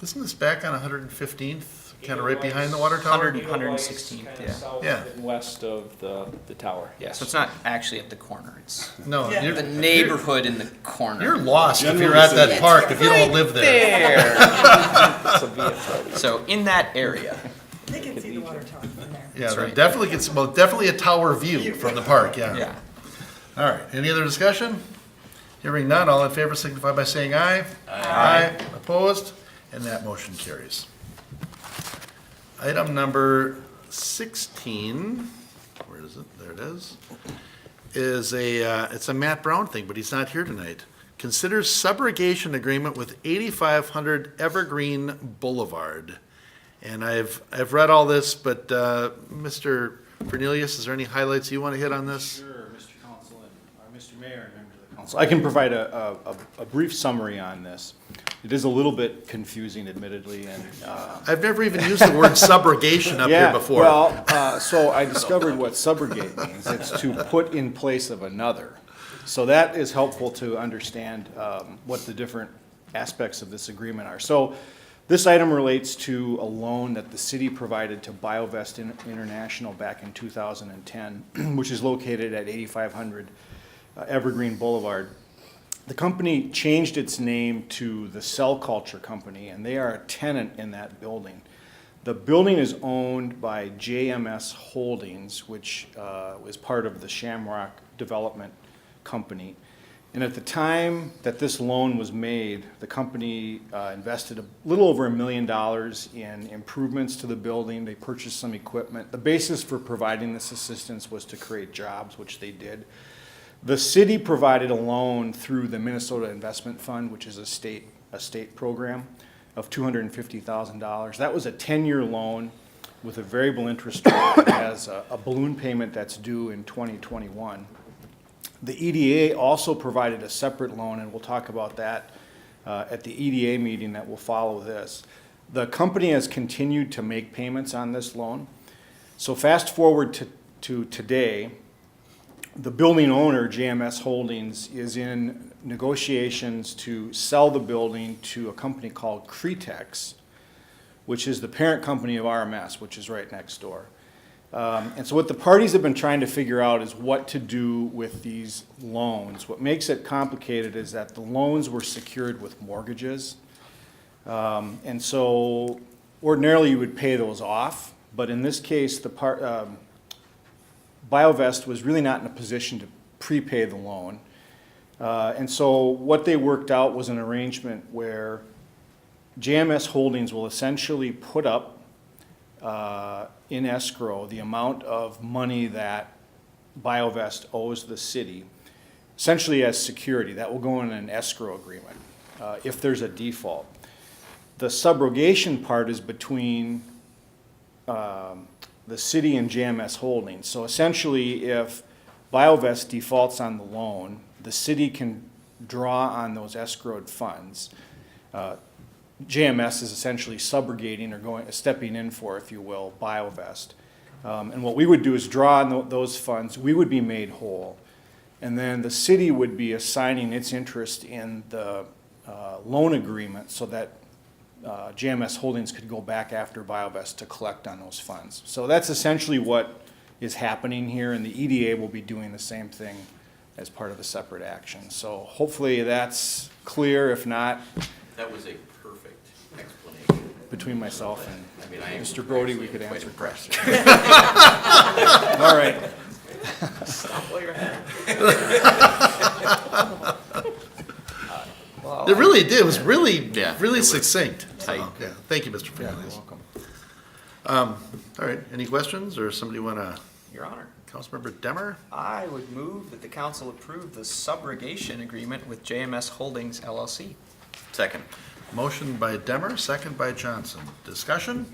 Isn't this back on 115th, kind of right behind the water tower? 116th, yeah. South Yeah. and west of the tower. Yeah, so it's not actually at the corner, it's No, you're, the neighborhood in the corner. you're lost if you're at that park, if you don't live there. So in that area. They can see the water tower from there. Yeah, That's there right. definitely gets, well, definitely a tower view from the park, yeah. Yeah. All right, any other discussion? Hearing none, all in favor signify by saying aye. Aye. Opposed? And that motion carries. Item number 16, where is it? There it is. It's a Matt Brown thing, but he's not here tonight. Considers subrogation agreement with 8500 Evergreen Boulevard. And I've read all this, but Mr. Cornelius, is there any highlights you want to hit on this? Sure, Mr. Council and Mr. Mayor and members of the council. I can provide a brief summary on this. It is a little bit confusing admittedly, and I've never even used the word subrogation up here before. Well, so I discovered what subrogate means. It's to put in place of another. So that is helpful to understand what the different aspects of this agreement are. So this item relates to a loan that the city provided to BioVest International back in 2010, which is located at 8500 Evergreen Boulevard. The company changed its name to the Cell Culture Company, and they are a tenant in that building. The building is owned by JMS Holdings, which is part of the Shamrock Development Company. And at the time that this loan was made, the company invested a little over $1 million in improvements to the building. They purchased some equipment. The basis for providing this assistance was to create jobs, which they did. The city provided a loan through the Minnesota Investment Fund, which is a state program, of $250,000. That was a 10-year loan with a variable interest rate that has a balloon payment that's due in 2021. The EDA also provided a separate loan, and we'll talk about that at the EDA meeting that will follow this. The company has continued to make payments on this loan. So fast forward to today, the building owner, JMS Holdings, is in negotiations to sell the building to a company called Cretex, which is the parent company of RMS, which is right next door. And so what the parties have been trying to figure out is what to do with these loans. What makes it complicated is that the loans were secured with mortgages. And so ordinarily you would pay those off, but in this case, BioVest was really not in a position to prepay the loan. And so what they worked out was an arrangement where JMS Holdings will essentially put up in escrow the amount of money that BioVest owes the city, essentially as security. That will go in an escrow agreement if there's a default. The subrogation part is between the city and JMS Holdings. So essentially, if BioVest defaults on the loan, the city can draw on those escrowed funds. JMS is essentially subrogating or stepping in for, if you will, BioVest. And what we would do is draw on those funds, we would be made whole. And then the city would be assigning its interest in the loan agreement so that JMS Holdings could go back after BioVest to collect on those funds. So that's essentially what is happening here, and the EDA will be doing the same thing as part of the separate action. So hopefully that's clear. If not, That was a perfect explanation. between myself and I mean, I am Mr. Brody, we actually could quite answer impressed. questions. All right. Stop while you're ahead. It really did. It was really, Yeah, really it was succinct. tight. So, yeah. Thank you, Mr. Fernandez. You're welcome. All right, any questions, or somebody want to, Your Honor, Councilmember Demmer? I would move that the council approve the subrogation agreement with JMS Holdings LLC. Second. Motion by Demmer, second by Johnson. Discussion?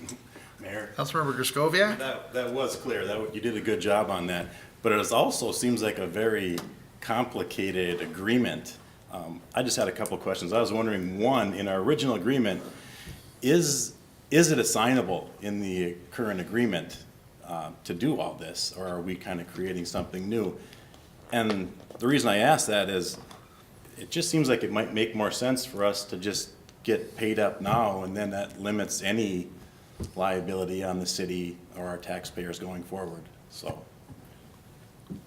Mayor? Councilmember Griscoviac? That was clear, you did a good job on that, but it also seems like a very complicated agreement. I just had a couple questions. I was wondering, one, in our original agreement, is it assignable in the current agreement to do all this, or are we kind of creating something new? And the reason I ask that is, it just seems like it might make more sense for us to just get paid up now, and then that limits any liability on the city or our taxpayers going forward, so.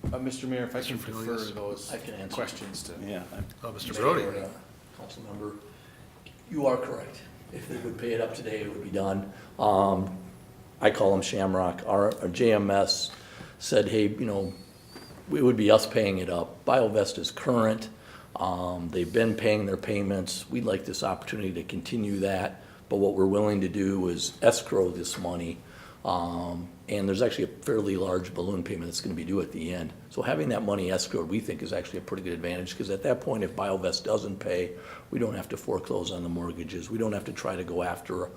Mr. Mayor, if I can refer Fernandez. those I can answer. questions to. Yeah. Oh, Mr. Brody. Council member, you are correct. If they would pay it up today, it would be done. I call them Shamrock. Our JMS said, hey, you know, it would be us paying it up. BioVest is current. They've been paying their payments. We'd like this opportunity to continue that. But what we're willing to do is escrow this money. And there's actually a fairly large balloon payment that's going to be due at the end. So having that money escrowed, we think, is actually a pretty good advantage, because at that point, if BioVest doesn't pay, we don't have to foreclose on the mortgages. We don't have to try to go after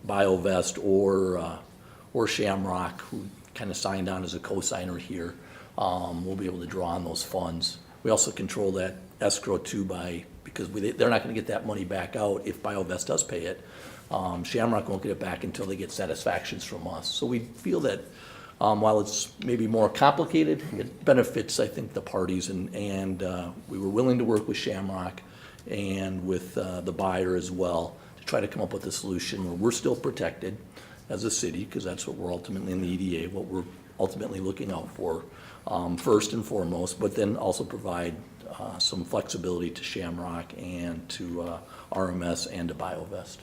BioVest or Shamrock, who kind of signed on as a co-signer here. We'll be able to draw on those funds. We also control that escrow too because they're not going to get that money back out if BioVest does pay it. Shamrock won't get it back until they get satisfactions from us. So we feel that while it's maybe more complicated, it benefits, I think, the parties, and we were willing to work with Shamrock and with the buyer as well to try to come up with a solution where we're still protected as a city, because that's what we're ultimately in the EDA, what we're ultimately looking out for, first and foremost, but then also provide some flexibility to Shamrock and to RMS and to BioVest,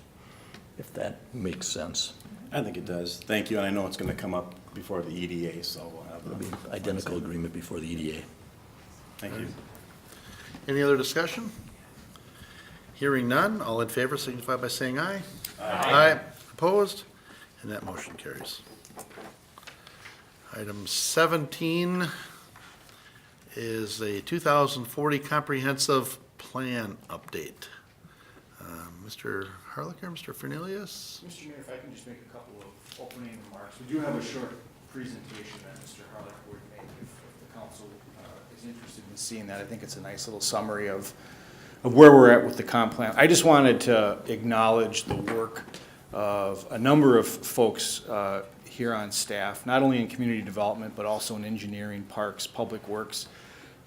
if that makes sense. I think it does. Thank you, and I know it's going to come up before the EDA, so we'll have It'll be identical agreement before the EDA. Thank you. Any other discussion? Hearing none, all in favor signify by saying aye. Aye. Opposed? And that motion carries. Item 17 is a 2040 comprehensive plan update. Mr. Harlicker, Mr. Fernelius? Mr. Mayor, if I can just make a couple of opening remarks. We do have a short presentation that Mr. Harlicker would make if the council is interested in seeing that. I think it's a nice little summary of where we're at with the comp plan. I just wanted to acknowledge the work of a number of folks here on staff, not only in community development, but also in engineering, parks, public works.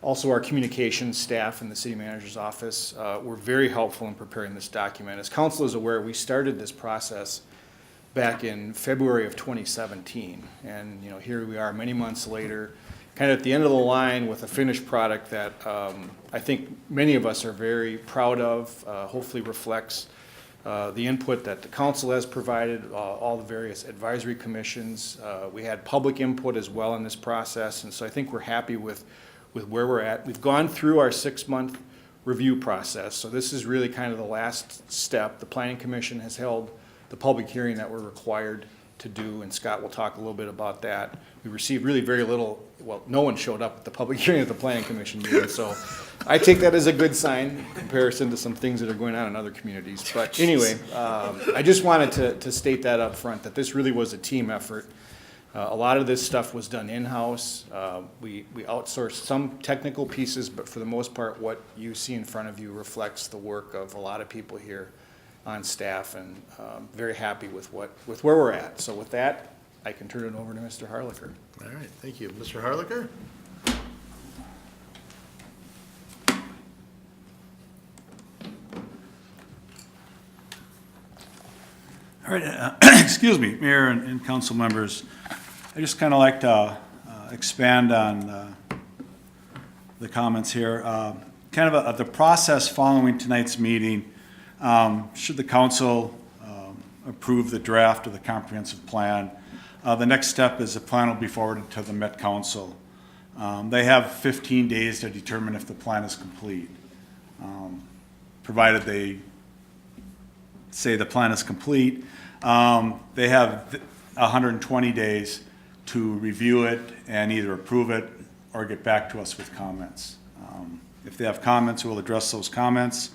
Also, our communications staff in the city manager's office were very helpful in preparing this document. As council is aware, we started this process back in February of 2017. And here we are many months later, kind of at the end of the line with a finished product that I think many of us are very proud of, hopefully reflects the input that the council has provided, all the various advisory commissions. We had public input as well in this process, and so I think we're happy with where we're at. We've gone through our 6-month review process, so this is really kind of the last step. The Planning Commission has held the public hearing that we're required to do, and Scott will talk a little bit about that. We received really very little, well, no one showed up at the public hearing at the Planning Commission meeting, so I take that as a good sign in comparison to some things that are going on in other communities. But anyway, I just wanted to state that up front, that this really was a team effort. A lot of this stuff was done in-house. We outsourced some technical pieces, but for the most part, what you see in front of you reflects the work of a lot of people here on staff, and very happy with where we're at. So with that, I can turn it over to Mr. Harlicker. All right, thank you. Mr. Harlicker? All right, excuse me, Mayor and council members. I just kind of like to expand on the comments here. Kind of the process following tonight's meeting. Should the council approve the draft of the comprehensive plan, the next step is the plan will be forwarded to the Met Council. They have 15 days to determine if the plan is complete. Provided they say the plan is complete, they have 120 days to review it and either approve it or get back to us with comments. If they have comments, we'll address those comments.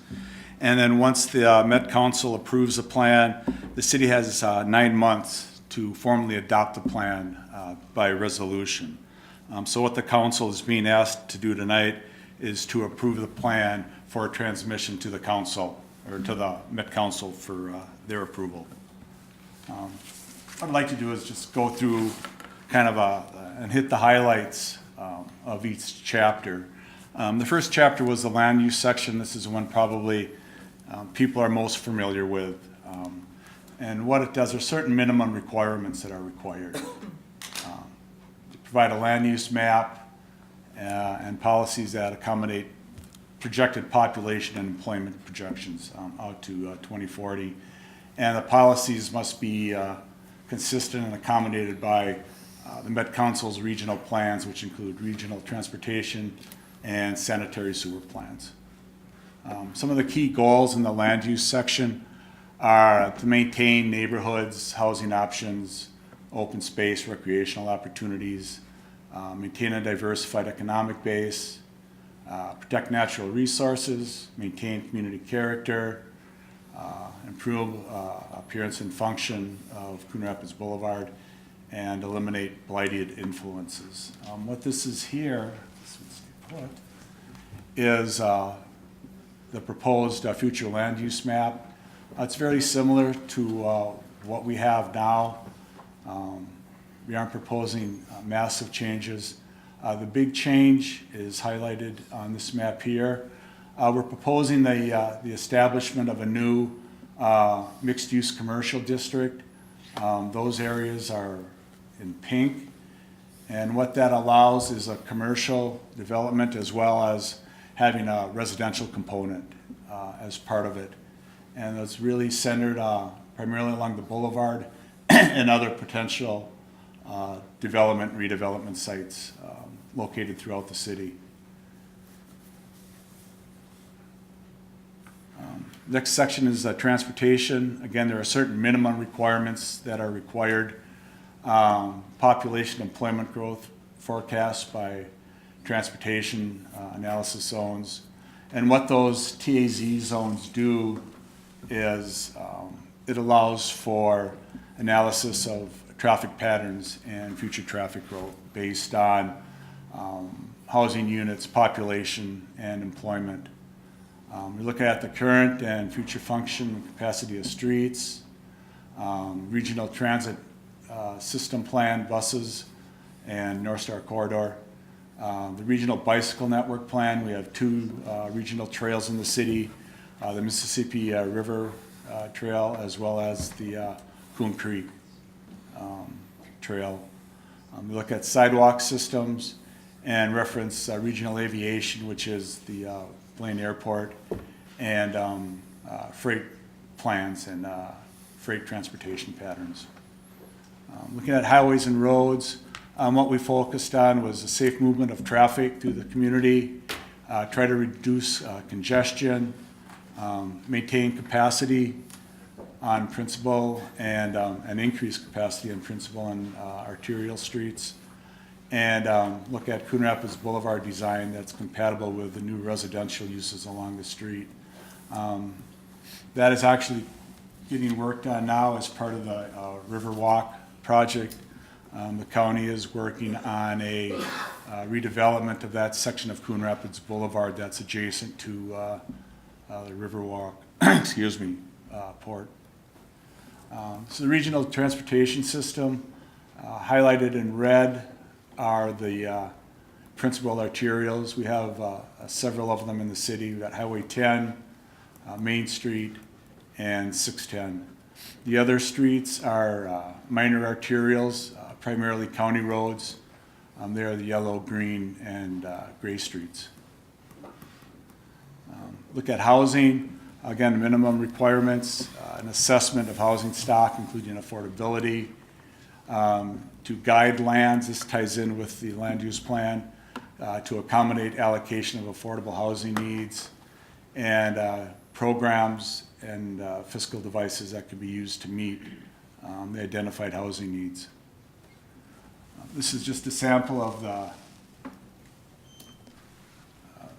And then once the Met Council approves the plan, the city has 9 months to formally adopt the plan by resolution. So what the council is being asked to do tonight is to approve the plan for transmission to the council, or to the Met Council for their approval. What I'd like to do is just go through kind of and hit the highlights of each chapter. The first chapter was the land use section. This is one probably people are most familiar with. And what it does, there's certain minimum requirements that are required. To provide a land use map and policies that accommodate projected population and employment projections out to 2040. And the policies must be consistent and accommodated by the Met Council's regional plans, which include regional transportation and sanitary sewer plans. Some of the key goals in the land use section are to maintain neighborhoods, housing options, open space, recreational opportunities, maintain a diversified economic base, protect natural resources, maintain community character, improve appearance and function of Coon Rapids Boulevard, and eliminate blighted influences. What this is here, is the proposed future land use map. It's very similar to what we have now. We aren't proposing massive changes. The big change is highlighted on this map here. We're proposing the establishment of a new mixed-use commercial district. Those areas are in pink. And what that allows is a commercial development as well as having a residential component as part of it. And it's really centered primarily along the boulevard and other potential development, redevelopment sites located throughout the city. Next section is transportation. Again, there are certain minimum requirements that are required. Population employment growth forecast by transportation analysis zones. And what those TAZ zones do is it allows for analysis of traffic patterns and future traffic growth based on housing units, population, and employment. We look at the current and future function and capacity of streets, regional transit system plan, buses, and North Star Corridor. The regional bicycle network plan, we have 2 regional trails in the city, the Mississippi River Trail as well as the Coon Creek Trail. We look at sidewalk systems and reference regional aviation, which is the Blaine Airport, and freight plans and freight transportation patterns. Looking at highways and roads, what we focused on was the safe movement of traffic through the community, try to reduce congestion, maintain capacity on principal and increase capacity on principal and arterial streets, and look at Coon Rapids Boulevard design that's compatible with the new residential uses along the street. That is actually getting worked on now as part of the Riverwalk project. The county is working on a redevelopment of that section of Coon Rapids Boulevard that's adjacent to the Riverwalk, excuse me, port. So the regional transportation system, Highlighted in red are the principal arterials. We have several of them in the city. We've got Highway 10, Main Street, and 610. The other streets are minor arterials, primarily county roads. They are the yellow, green, and gray streets. Look at housing. Again, minimum requirements, an assessment of housing stock, including affordability. To guide lands, this ties in with the land use plan, to accommodate allocation of affordable housing needs, and programs and fiscal devices that can be used to meet the identified housing needs. This is just a sample of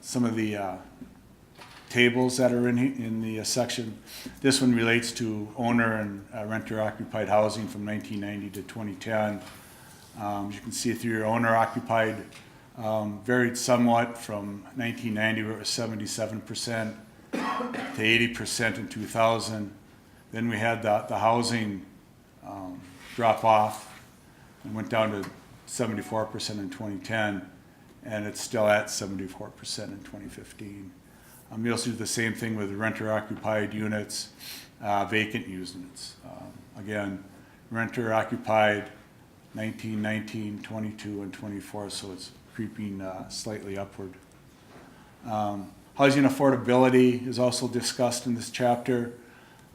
some of the tables that are in the section. This one relates to owner and renter occupied housing from 1990 to 2010. As you can see through your owner occupied varied somewhat from 1990 where it was 77% to 80% in 2000. Then we had the housing drop off and went down to 74% in 2010, and it's still at 74% in 2015. You also do the same thing with renter-occupied units, vacant units. Again, renter-occupied 19, 19, 22, and 24, so it's creeping slightly upward. Housing affordability is also discussed in this chapter,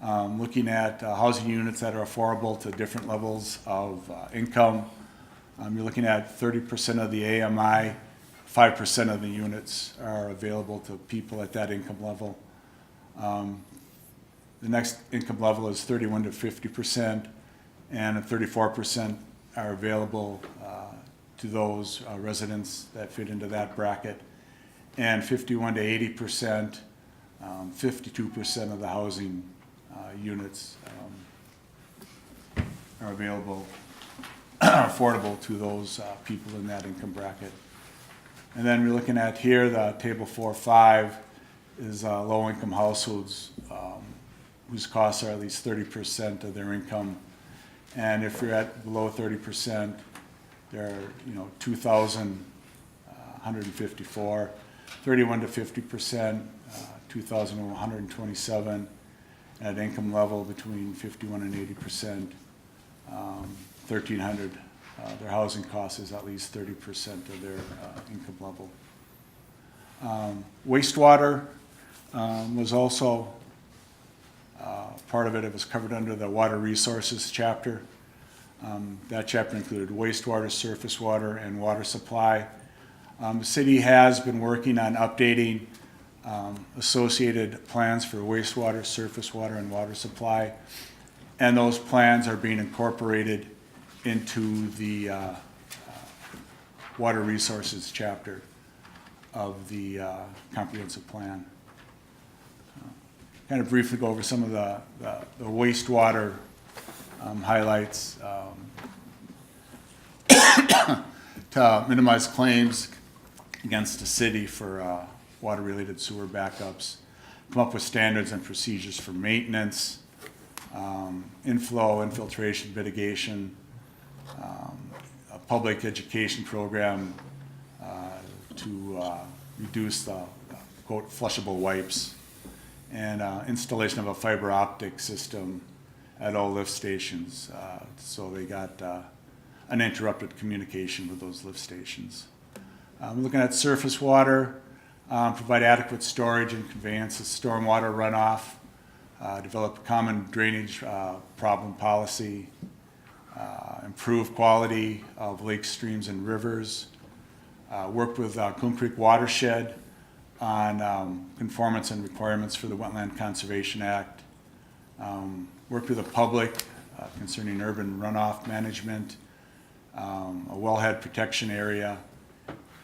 looking at housing units that are affordable to different levels of income. You're looking at 30% of the AMI, 5% of the units are available to people at that income level. The next income level is 31 to 50%, and 34% are available to those residents that fit into that bracket. And 51 to 80%, 52% of the housing units are available, affordable to those people in that income bracket. And then we're looking at here, the table 4.5 is low-income households whose costs are at least 30% of their income. And if you're at below 30%, there are 2,154. 31 to 50%, 2,127. At income level between 51 and 80%, 1,300. Their housing cost is at least 30% of their income level. Wastewater was also part of it. It was covered under the water resources chapter. That chapter included wastewater, surface water, and water supply. The city has been working on updating associated plans for wastewater, surface water, and water supply. And those plans are being incorporated into the water resources chapter of the comprehensive plan. Kind of briefly go over some of the wastewater highlights to minimize claims against the city for water-related sewer backups, come up with standards and procedures for maintenance, inflow, infiltration, mitigation, a public education program to reduce the, quote, flushable wipes, and installation of a fiber optic system at all lift stations. So they got uninterrupted communication with those lift stations. We're looking at surface water, provide adequate storage and conveyance of stormwater runoff, develop a common drainage problem policy, improve quality of lakes, streams, and rivers, work with Coon Creek Watershed on conformance and requirements for the Wetland Conservation Act, work with the public concerning urban runoff management, a wellhead protection area,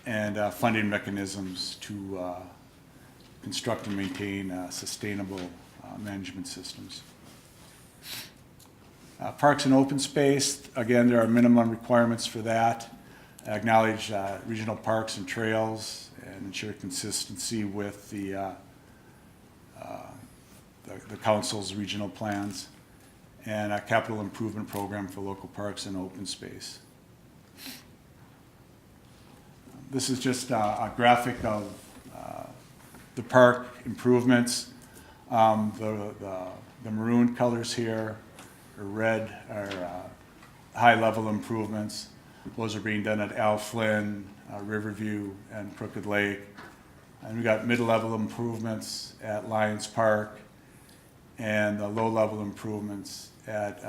and funding mechanisms to construct and maintain sustainable management systems. Parks and open space, again, there are minimum requirements for that. Acknowledge regional parks and trails and ensure consistency with the council's regional plans. and a capital improvement program for local parks and open space. This is just a graphic of the park improvements. The maroon colors here, or red, are high-level improvements. Those are being done at Al Flynn, Riverview, and Crooked Lake. And we got mid-level improvements at Lions Park, and the low-level improvements at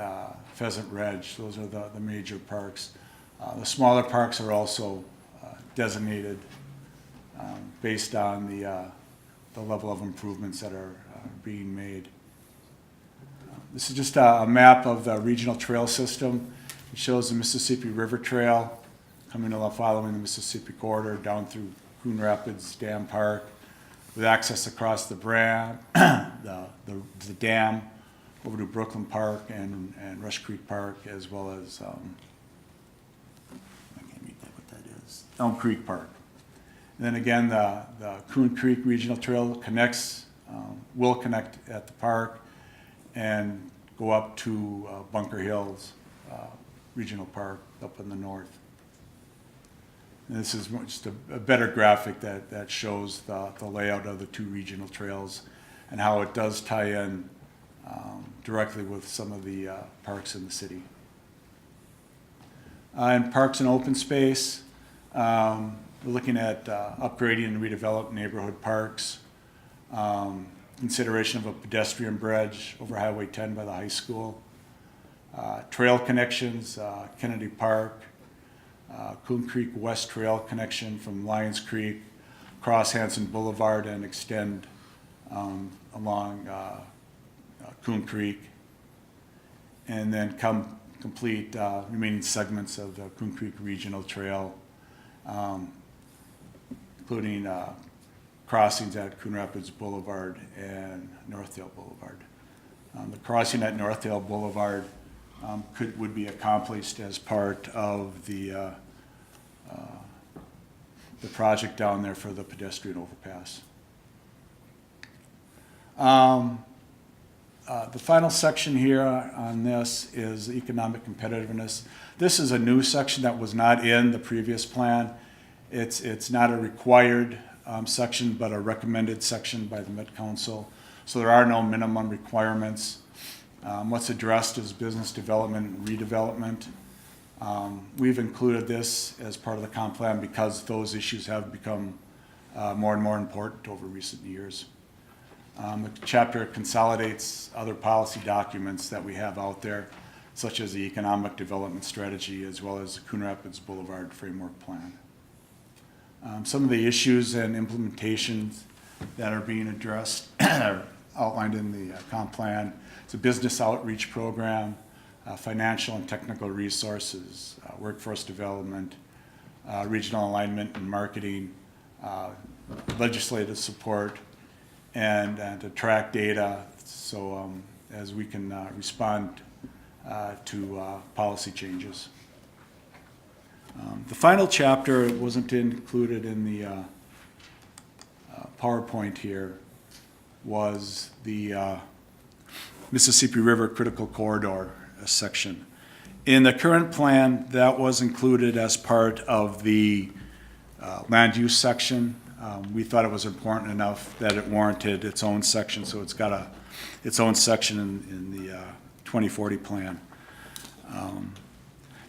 Pheasant Ridge. Those are the major parks. The smaller parks are also designated based on the level of improvements that are being made. This is just a map of the regional trail system. It shows the Mississippi River Trail coming along, following the Mississippi corridor down through Coon Rapids Dam Park, with access across the the dam over to Brooklyn Park and Rush Creek Park, as well as I can't read what that is, Elm Creek Park. And then again, the Coon Creek Regional Trail connects, will connect at the park and go up to Bunker Hills Regional Park up in the north. And this is just a better graphic that shows the layout of the two regional trails and how it does tie in directly with some of the parks in the city. In parks and open space, we're looking at upgrading and redevelop neighborhood parks, consideration of a pedestrian bridge over Highway 10 by the high school, trail connections, Kennedy Park, Coon Creek West Trail connection from Lions Creek, cross Hanson Boulevard and extend along Coon Creek, and then complete remaining segments of the Coon Creek Regional Trail, including crossings at Coon Rapids Boulevard and Northdale Boulevard. The crossing at Northdale Boulevard would be accomplished as part of the project down there for the pedestrian overpass. The final section here on this is economic competitiveness. This is a new section that was not in the previous plan. It's not a required section, but a recommended section by the Met Council. So there are no minimum requirements. What's addressed is business development and redevelopment. We've included this as part of the comp plan because those issues have become more and more important over recent years. The chapter consolidates other policy documents that we have out there, such as the economic development strategy, as well as the Coon Rapids Boulevard Framework Plan. Some of the issues and implementations that are being addressed are outlined in the comp plan. It's a business outreach program, financial and technical resources, workforce development, regional alignment and marketing, legislative support, and to track data so as we can respond to policy changes. The final chapter wasn't included in the PowerPoint here, was the Mississippi River Critical Corridor section. In the current plan, that was included as part of the land use section. We thought it was important enough that it warranted its own section, so it's got its own section in the 2040 plan.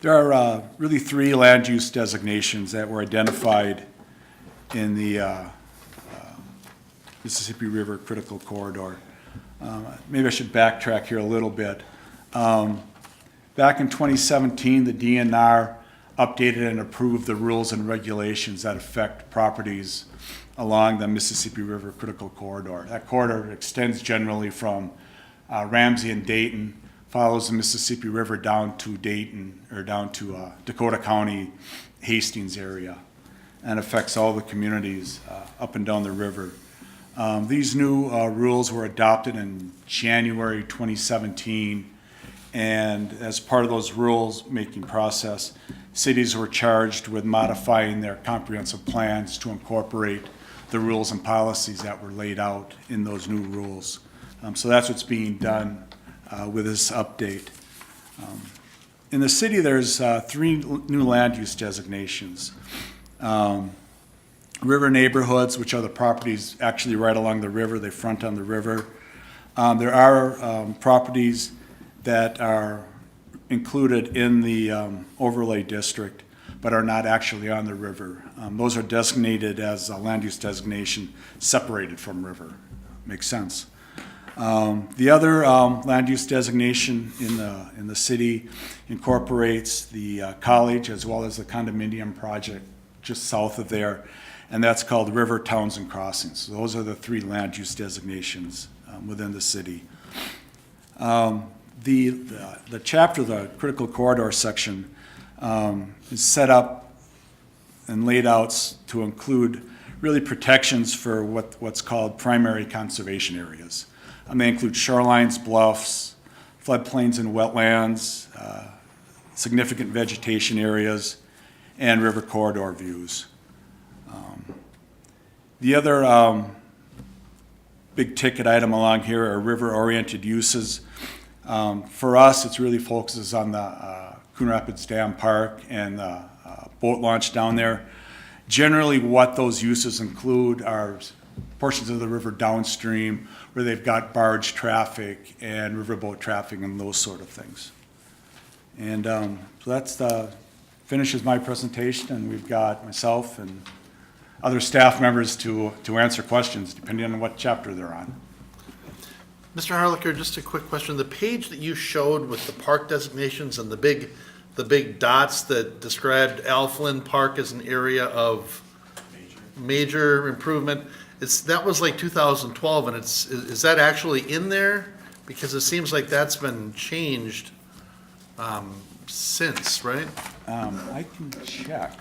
There are really three land use designations that were identified in the Mississippi River Critical Corridor. Maybe I should backtrack here a little bit. Back in 2017, the DNR updated and approved the rules and regulations that affect properties along the Mississippi River Critical Corridor. That corridor extends generally from Ramsey and Dayton, follows the Mississippi River down to Dayton, or down to Dakota County, Hastings area, and affects all the communities up and down the river. These new rules were adopted in January 2017, and as part of those rules-making process, cities were charged with modifying their comprehensive plans to incorporate the rules and policies that were laid out in those new rules. So that's what's being done with this update. In the city, there's 3 new land use designations. River neighborhoods, which are the properties actually right along the river, they front on the river. There are properties that are included in the overlay district, but are not actually on the river. Those are designated as a land use designation separated from river. Makes sense. The other land use designation in the city incorporates the college as well as the condominium project just south of there, and that's called River Towns and Crossings. So those are the 3 land use designations within the city. The chapter, the critical corridor section, is set up and laid out to include really protections for what's called primary conservation areas. They include shorelines, bluffs, floodplains and wetlands, significant vegetation areas, and river corridor views. The other big ticket item along here are river-oriented uses. For us, it really focuses on the Coon Rapids Dam Park and the boat launch down there. Generally, what those uses include are portions of the river downstream where they've got barge traffic and riverboat traffic and those sort of things. And so that's finishes my presentation, and we've got myself and other staff members to answer questions depending on what chapter they're on. Mr. Harlicker, just a quick question. The page that you showed with the park designations and the big dots that described Alflin Park as an area of major improvement, that was like 2012, and is that actually in there? Because it seems like that's been changed since, right? I can check.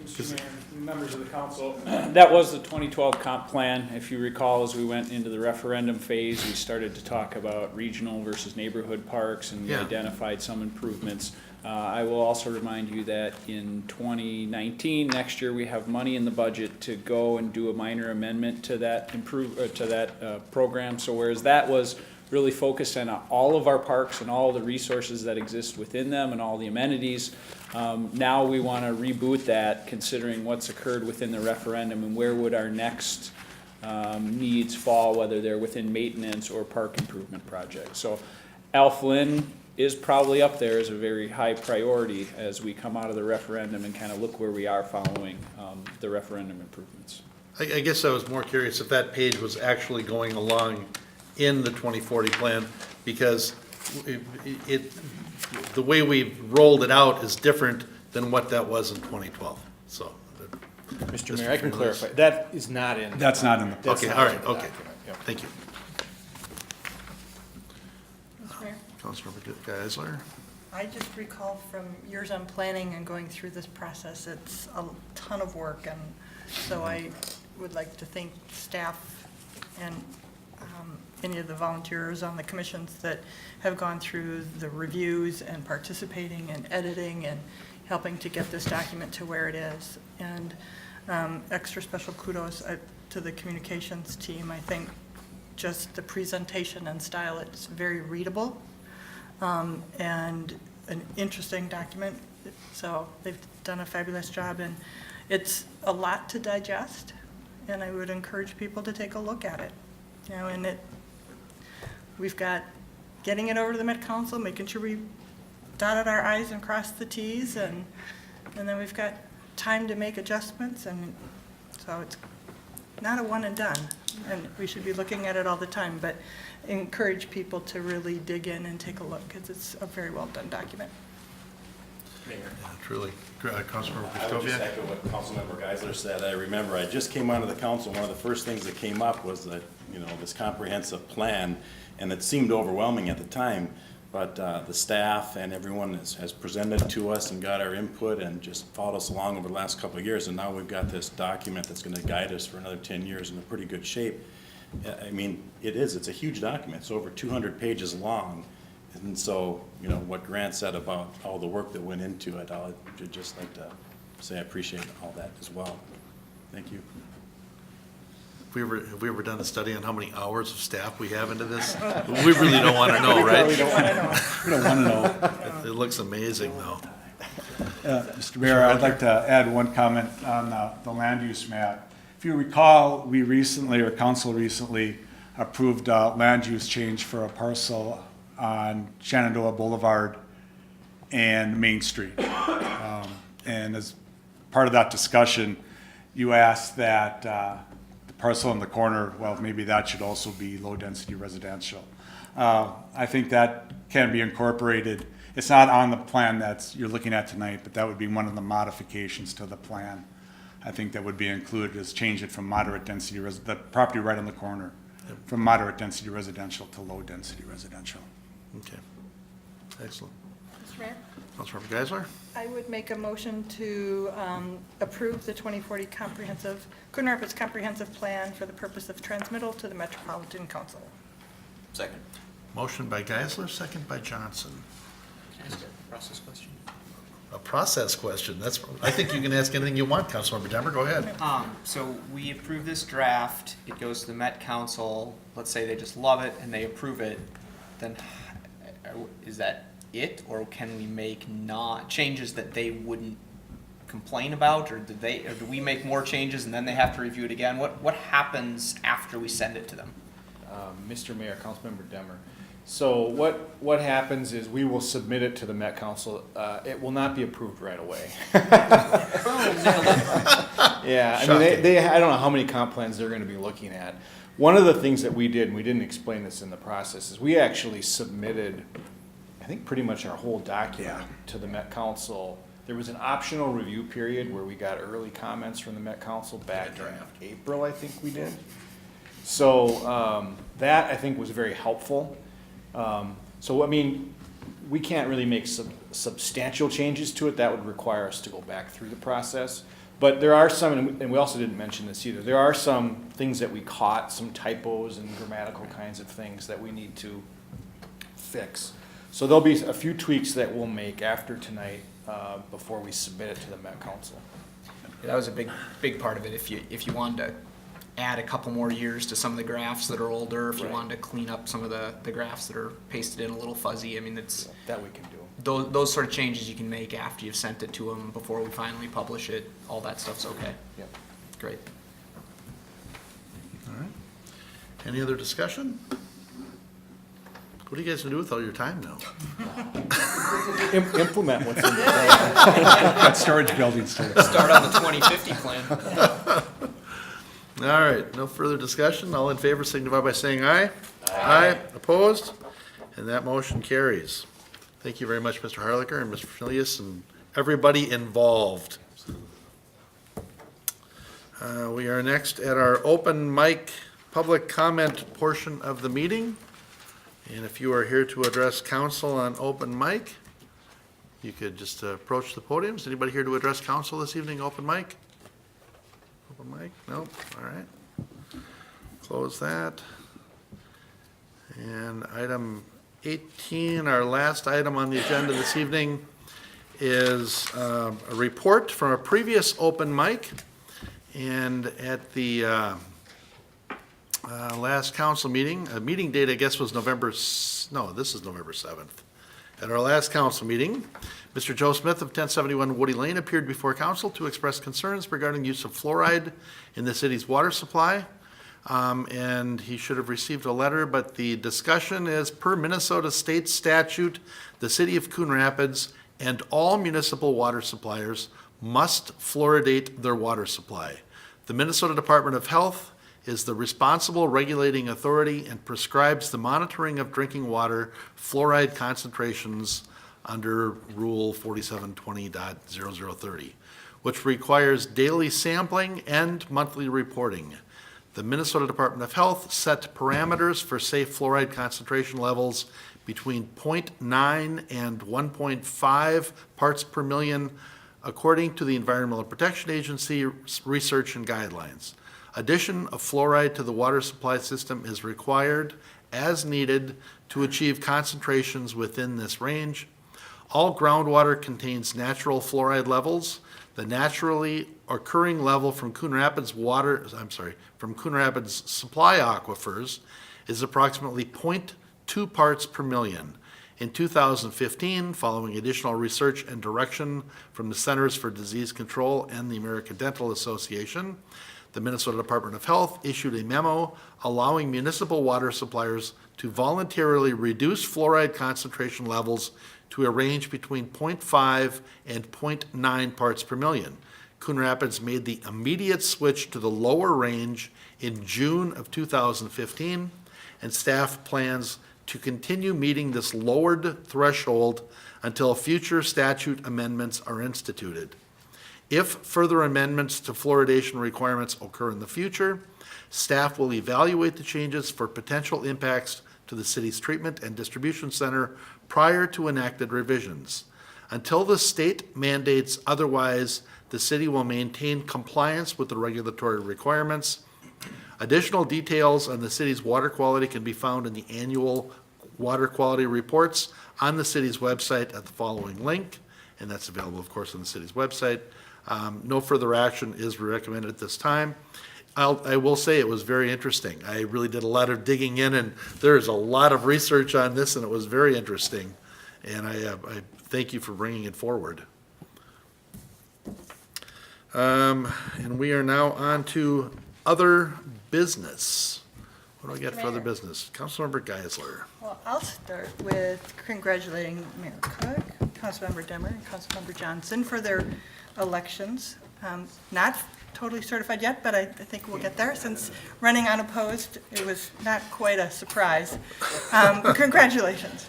Mr. Mayor, members of the council, that was the 2012 comp plan. If you recall, as we went into the referendum phase, we started to talk about regional versus neighborhood parks, and we identified some improvements. I will also remind you that in 2019, next year, we have money in the budget to go and do a minor amendment to that program. So whereas that was really focused on all of our parks and all the resources that exist within them and all the amenities, now we want to reboot that, considering what's occurred within the referendum and where would our next needs fall, whether they're within maintenance or park improvement projects. So Alflin is probably up there as a very high priority as we come out of the referendum and kind of look where we are following the referendum improvements. I guess I was more curious if that page was actually going along in the 2040 plan, because the way we've rolled it out is different than what that was in 2012. So, Mr. Mayor, I can clarify. That is not in. That's not in the. Okay, all right, okay. Thank you. Mr. Mayor? Councilmember Geisler. I just recall from years on planning and going through this process, it's a ton of work, and so I would like to thank staff and any of the volunteers on the commissions that have gone through the reviews and participating and editing and helping to get this document to where it is. And extra special kudos to the communications team. I think just the presentation and style, it's very readable and an interesting document. So they've done a fabulous job, and it's a lot to digest, and I would encourage people to take a look at it. You know, and we've got getting it over to the Met Council, making sure we dotted our I's and crossed the T's, and then we've got time to make adjustments, and so it's not a one and done, and we should be looking at it all the time, but encourage people to really dig in and take a look, because it's a very well done document. Mayor. Yeah, truly. Councilmember I would just Piskovia. echo what Councilmember Geisler said. I remember I just came onto the council, one of the first things that came up was that, this comprehensive plan, and it seemed overwhelming at the time, but the staff and everyone has presented to us and got our input and just followed us along over the last couple of years, and now we've got this document that's going to guide us for another 10 years in a pretty good shape. I mean, it's a huge document. It's over 200 pages long. And so, what Grant said about all the work that went into it, I'd just like to say I appreciate all that as well. Thank you. Have we ever done a study on how many hours of staff we have into this? We really don't want to know, right? We don't want to know. It looks amazing, though. Mr. Mayor, I'd like to add one comment on the land use map. If you recall, we recently, or council recently, approved land use change for a parcel on Shenandoah Boulevard and Main Street. And as part of that discussion, you asked that the parcel in the corner, well, maybe that should also be low-density residential. I think that can be incorporated. It's not on the plan that you're looking at tonight, but that would be one of the modifications to the plan. I think that would be included, is change it from moderate density, the property right on the corner, from moderate density residential to low density residential. Okay, excellent. Mr. Mayor? Councilmember Geisler? I would make a motion to approve the 2040 Coon Rapids Comprehensive Plan for the purpose of transmittal to the Metropolitan Council. Second. Motion by Geisler, second by Johnson. Can I ask a process question? A process question. I think you can ask anything you want, Councilmember Demmer. Go ahead. So we approve this draft, it goes to the Met Council, let's say they just love it and they approve it, then is that it? Or can we make changes that they wouldn't complain about? Or do we make more changes and then they have to review it again? What happens after we send it to them? Mr. Mayor, Councilmember Demmer. So what happens is we will submit it to the Met Council. It will not be approved right away. Yeah, I mean, I don't know how many comp plans they're going to be looking at. One of the things that we did, and we didn't explain this in the process, is we actually submitted, I think, pretty much our whole document to the Met Council. There was an optional review period where we got early comments from the Met Council back in April, I think we did. So that, I think, was very helpful. So, I mean, we can't really make substantial changes to it. That would require us to go back through the process. But there are some, and we also didn't mention this either, there are some things that we caught, some typos and grammatical kinds of things that we need to fix. So there'll be a few tweaks that we'll make after tonight before we submit it to the Met Council. Yeah, that was a big part of it. If you wanted to add a couple more years to some of the graphs that are older, if you wanted to clean up some of the graphs that are pasted in a little fuzzy, I mean, it's that we can do. Those sort of changes you can make after you've sent it to them, before we finally publish it. All that stuff's okay. Yep. Great. All right. Any other discussion? What are you guys gonna do with all your time now? Implement what's in the plan. Got storage buildings to Start on the 2050 plan. All right, no further discussion. All in favor signify by saying aye. Aye. Opposed? And that motion carries. Thank you very much, Mr. Harlicker and Mr. Filius and everybody involved. We are next at our open mic public comment portion of the meeting. And if you are here to address council on open mic, you could just approach the podium. Is anybody here to address council this evening, open mic? Open mic? Nope. All right. Close that. And item 18, our last item on the agenda this evening, is a report from a previous open mic. And at the last council meeting, meeting date I guess was November 7th. At our last council meeting, Mr. Joe Smith of 1071 Woody Lane appeared before council to express concerns regarding use of fluoride in the city's water supply. And he should have received a letter, but the discussion is, per Minnesota state statute, the city of Coon Rapids and all municipal water suppliers must fluoridate their water supply. The Minnesota Department of Health is the responsible regulating authority and prescribes the monitoring of drinking water fluoride concentrations under Rule 4720.0030, which requires daily sampling and monthly reporting. The Minnesota Department of Health set parameters for safe fluoride concentration levels between 0.9 and 1.5 parts per million, according to the Environmental Protection Agency research and guidelines. Addition of fluoride to the water supply system is required as needed to achieve concentrations within this range. All groundwater contains natural fluoride levels. The naturally occurring level from Coon Rapids supply aquifers is approximately 0.2 parts per million. In 2015, following additional research and direction from the Centers for Disease Control and the American Dental Association, the Minnesota Department of Health issued a memo allowing municipal water suppliers to voluntarily reduce fluoride concentration levels to a range between 0.5 and 0.9 parts per million. Coon Rapids made the immediate switch to the lower range in June of 2015, and staff plans to continue meeting this lowered threshold until future statute amendments are instituted. If further amendments to fluoridation requirements occur in the future, staff will evaluate the changes for potential impacts to the city's treatment and distribution center prior to enacted revisions. Until the state mandates otherwise, the city will maintain compliance with the regulatory requirements. Additional details on the city's water quality can be found in the annual water quality reports on the city's website at the following link, and that's available, of course, on the city's website. No further action is recommended at this time. I will say it was very interesting. I really did a lot of digging in, and there is a lot of research on this, and it was very interesting. And I thank you for bringing it forward. And we are now on to other business. What do I got for other business? Councilmember Geisler. Well, I'll start with congratulating Mayor Cook, Councilmember Demmer, and Councilmember Johnson for their elections. Not totally certified yet, but I think we'll get there. Since running unopposed, it was not quite a surprise. But congratulations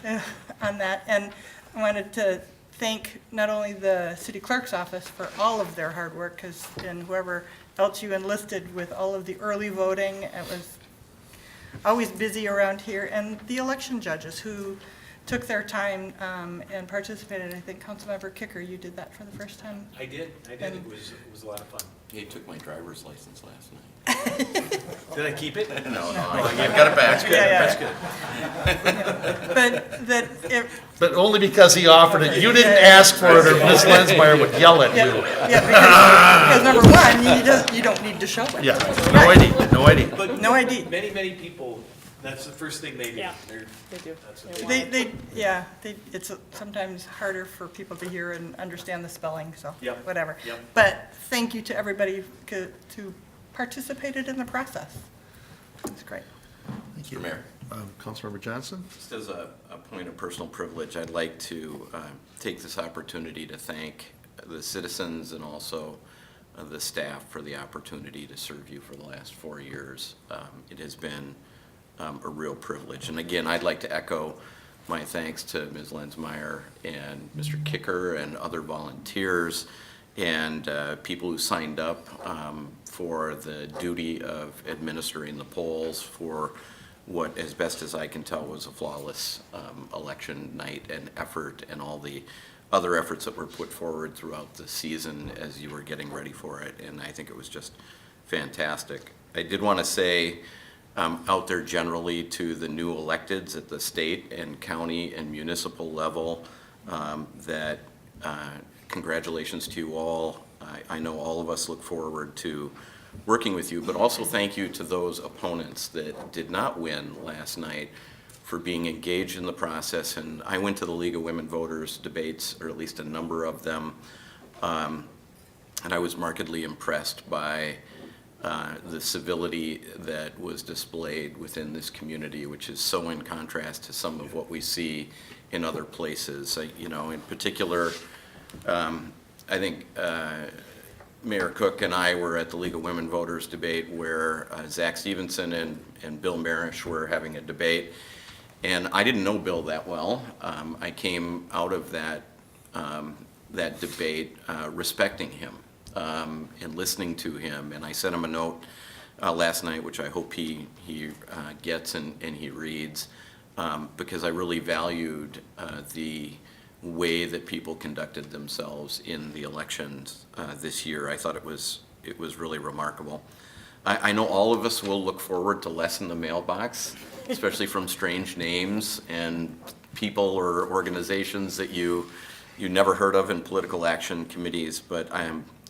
on that. And I wanted to thank not only the city clerk's office for all of their hard work, and whoever else you enlisted with all of the early voting. It was always busy around here, and the election judges who took their time and participated. I think Councilmember Kicker, you did that for the first time. I did. It was a lot of fun. He took my driver's license last night. Did I keep it? No, I've got it back. That's good. That's good. But only because he offered it. You didn't ask for it, or Ms. Lensmeyer would yell at you. Yeah, because number one, you don't need to show it. Yeah, no ID, no ID. But No ID. Many people, that's the first thing they do. Yeah, They're- they do. That's what they want. It's sometimes harder for people to hear and understand the spelling, so Yep. whatever. Yep. But thank you to everybody who participated in the process. It's great. Thank you. Mr. Mayor. Councilmember Johnson? Just as a point of personal privilege, I'd like to take this opportunity to thank the citizens and also the staff for the opportunity to serve you for the last 4 years. It has been a real privilege. And again, I'd like to echo my thanks to Ms. Lensmeyer and Mr. Kicker and other volunteers and people who signed up for the duty of administering the polls for what, as best as I can tell, was a flawless election night and effort, and all the other efforts that were put forward throughout the season as you were getting ready for it. And I think it was just fantastic. I did want to say out there generally to the new electeds at the state and county and municipal level that congratulations to you all. I know all of us look forward to working with you, but also thank you to those opponents that did not win last night for being engaged in the process. And I went to the League of Women Voters debates, or at least a number of them, and I was markedly impressed by the civility that was displayed within this community, which is so in contrast to some of what we see in other places. In particular, I think Mayor Cook and I were at the League of Women Voters debate where Zach Stevenson and Bill Marish were having a debate. And I didn't know Bill that well. I came out of that debate respecting him and listening to him. And I sent him a note last night, which I hope he gets and he reads, because I really valued the way that people conducted themselves in the elections this year. I thought it was really remarkable. I know all of us will look forward to less in the mailbox, especially from strange names and people or organizations that you never heard of in political action committees, but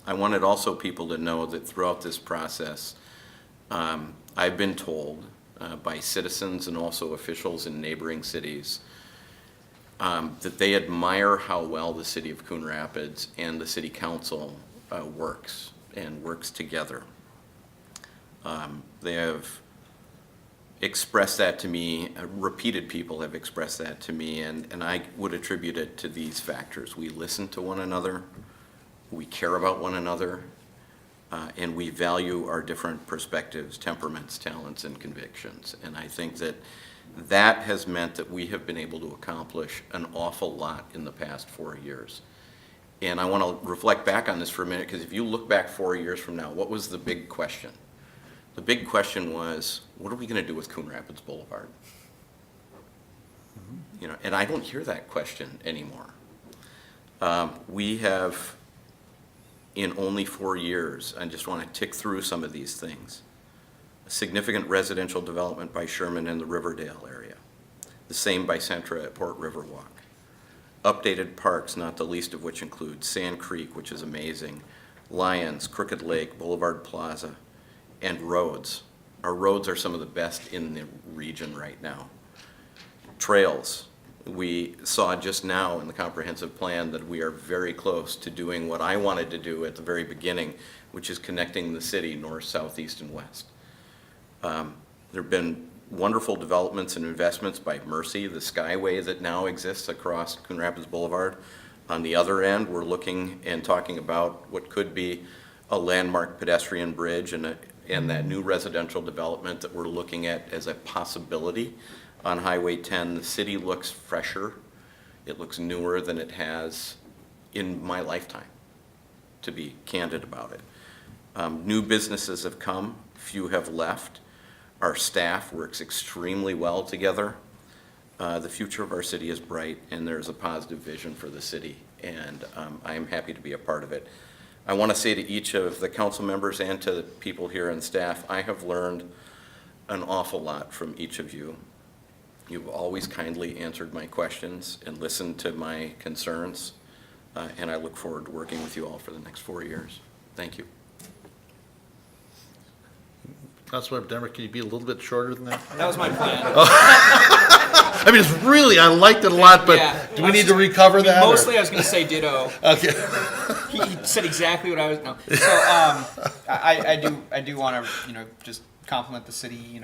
I wanted also people to know that throughout this process, I've been told by citizens and also officials in neighboring cities that they admire how well the city of Coon Rapids and the city council works and works together. They have expressed that to me, repeated people have expressed that to me, and I would attribute it to these factors. We listen to one another, we care about one another, and we value our different perspectives, temperaments, talents, and convictions. And I think that that has meant that we have been able to accomplish an awful lot in the past 4 years. And I want to reflect back on this for a minute, because if you look back 4 years from now, what was the big question? The big question was, what are we going to do with Coon Rapids Boulevard? You know, and I don't hear that question anymore. We have, in only 4 years, I just want to tick through some of these things. A significant residential development by Sherman in the Riverdale area. The same by Centra at Port Riverwalk. Updated parks, not the least of which include Sand Creek, which is amazing, Lions, Crooked Lake, Boulevard Plaza, and roads. Our roads are some of the best in the region right now. Trails. We saw just now in the comprehensive plan that we are very close to doing what I wanted to do at the very beginning, which is connecting the city north, south, east, and west. There have been wonderful developments and investments by Mercy, the Skyway that now exists across Coon Rapids Boulevard. On the other end, we're looking and talking about what could be a landmark pedestrian bridge and that new residential development that we're looking at as a possibility on Highway 10. The city looks fresher. It looks newer than it has in my lifetime, to be candid about it. New businesses have come, few have left. Our staff works extremely well together. The future of our city is bright, and there's a positive vision for the city, and I am happy to be a part of it. I want to say to each of the council members and to the people here and staff, I have learned an awful lot from each of you. You've always kindly answered my questions and listened to my concerns, and I look forward to working with you all for the next 4 years. Thank you. Councilmember Demmer, can you be a little bit shorter than that? That was my plan. I mean, it's really, I liked it a lot, but Yeah. do we need to recover that? or- Mostly, I was going to say ditto. Okay. He said exactly what I was. No. So I do want to just compliment the city.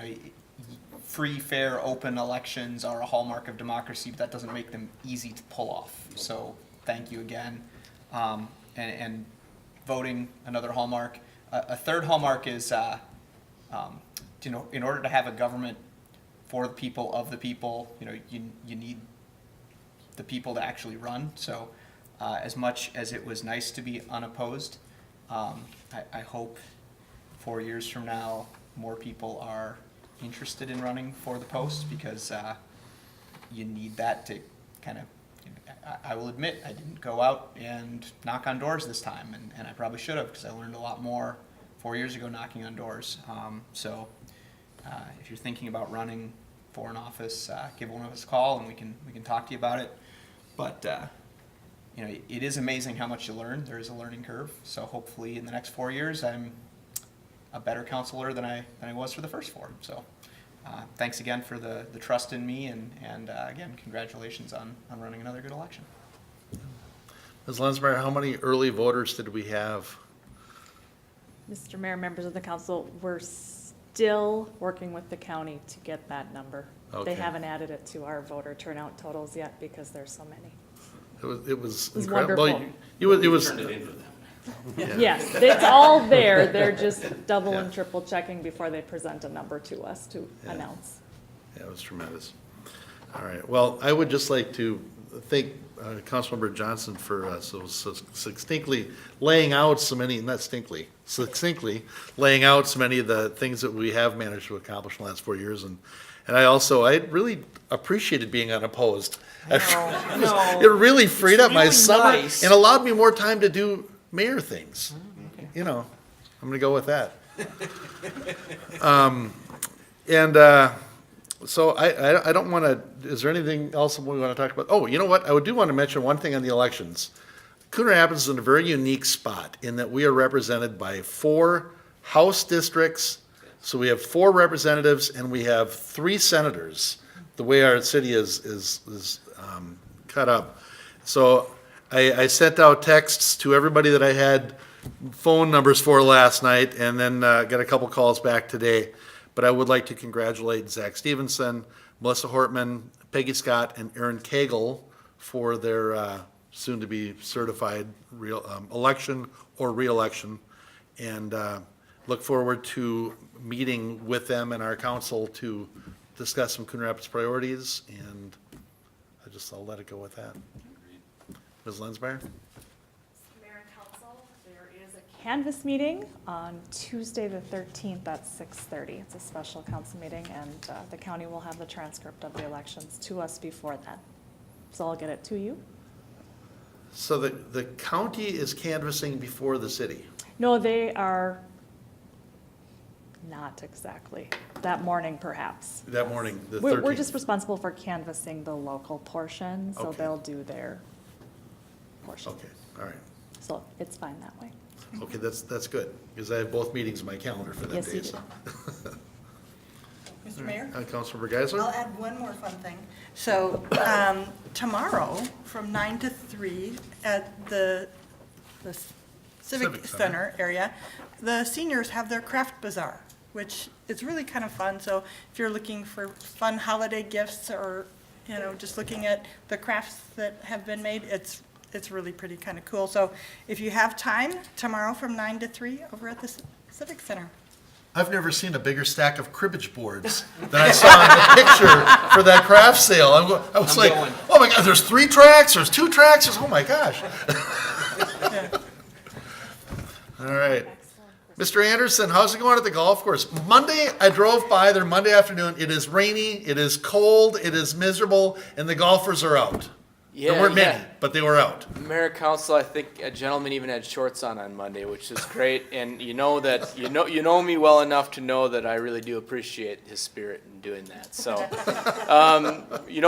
Free, fair, open elections are a hallmark of democracy, but that doesn't make them easy to pull off. So thank you again. And voting, another hallmark. A third hallmark is in order to have a government for the people, of the people, you need the people to actually run. So as much as it was nice to be unopposed, I hope 4 years from now more people are interested in running for the post, because you need that to kind of, I will admit, I didn't go out and knock on doors this time, and I probably should have, because I learned a lot more 4 years ago knocking on doors. So if you're thinking about running for an office, give one of us a call and we can talk to you about it. But it is amazing how much you learn. There is a learning curve. So hopefully in the next 4 years, I'm a better counselor than I was for the first 4. So thanks again for the trust in me, and again, congratulations on running another good election. Ms. Lensmeyer, how many early voters did we have? Mr. Mayor, members of the council, we're still working with the county to get that number. Okay. They haven't added it to our voter turnout totals yet because there's so many. It was was incredible. wonderful. It was. Turned it into them. Yeah. Yes, it's all there. They're just double and triple checking before they present a number to us to announce. Yeah, it was tremendous. All right. Well, I would just like to thank Councilmember Johnson for so succinctly laying out succinctly laying out so many of the things that we have managed to accomplish in the last 4 years. And I really appreciated being unopposed. No. It really freed up my really summer nice. and allowed me more time to do mayor things. Okay. I'm going to go with that. So I don't want to, is there anything else we want to talk about? Oh, you know what? I do want to mention one thing on the elections. Coon Rapids is in a very unique spot in that we are represented by 4 House districts. So we have 4 representatives and we have 3 senators, the way our city is cut up. So I sent out texts to everybody that I had phone numbers for last night, and then got a couple calls back today. But I would like to congratulate Zach Stevenson, Melissa Hortman, Peggy Scott, and Aaron Cagle for their soon-to-be certified election or re-election, and look forward to meeting with them and our council to discuss some Coon Rapids priorities, and I'll let it go with that. Ms. Lensmeyer? Mayor and Council, there is a canvas meeting on Tuesday the 13th at 6:30. It's a special council meeting, and the county will have the transcript of the elections to us before then. So I'll get it to you. So the county is canvassing before the city? No, they are not exactly. That morning, perhaps. That morning, the 13th? We're just responsible for canvassing the local portion, so Okay. they'll do their portion. Okay, all right. So it's fine that way. Okay, that's good, because I have both meetings in my calendar for that Yes, day. you do. so. Mr. Mayor? Councilmember Geisler? I'll add one more fun thing. So tomorrow, from 9 to 3 at the Civic Center area, the seniors have their craft bazaar, which is really kind of fun. So if you're looking for fun holiday gifts, or just looking at the crafts that have been made, it's really pretty kind of cool. So if you have time, tomorrow from 9 to 3 over at the Civic Center. I've never seen a bigger stack of cribbage boards than I saw in the picture for that craft sale. I was like, oh my God, there's 3 tracks, there's 2 tracks, oh my gosh. All right. Mr. Anderson, how's it going at the golf course? Monday, I drove by there Monday afternoon. It is rainy, it is cold, it is miserable, and the golfers are out. There weren't many, but they were out. Mayor Council, I think a gentleman even had shorts on Monday, which is great. And you know me well enough to know that I really do appreciate his spirit in doing that. So,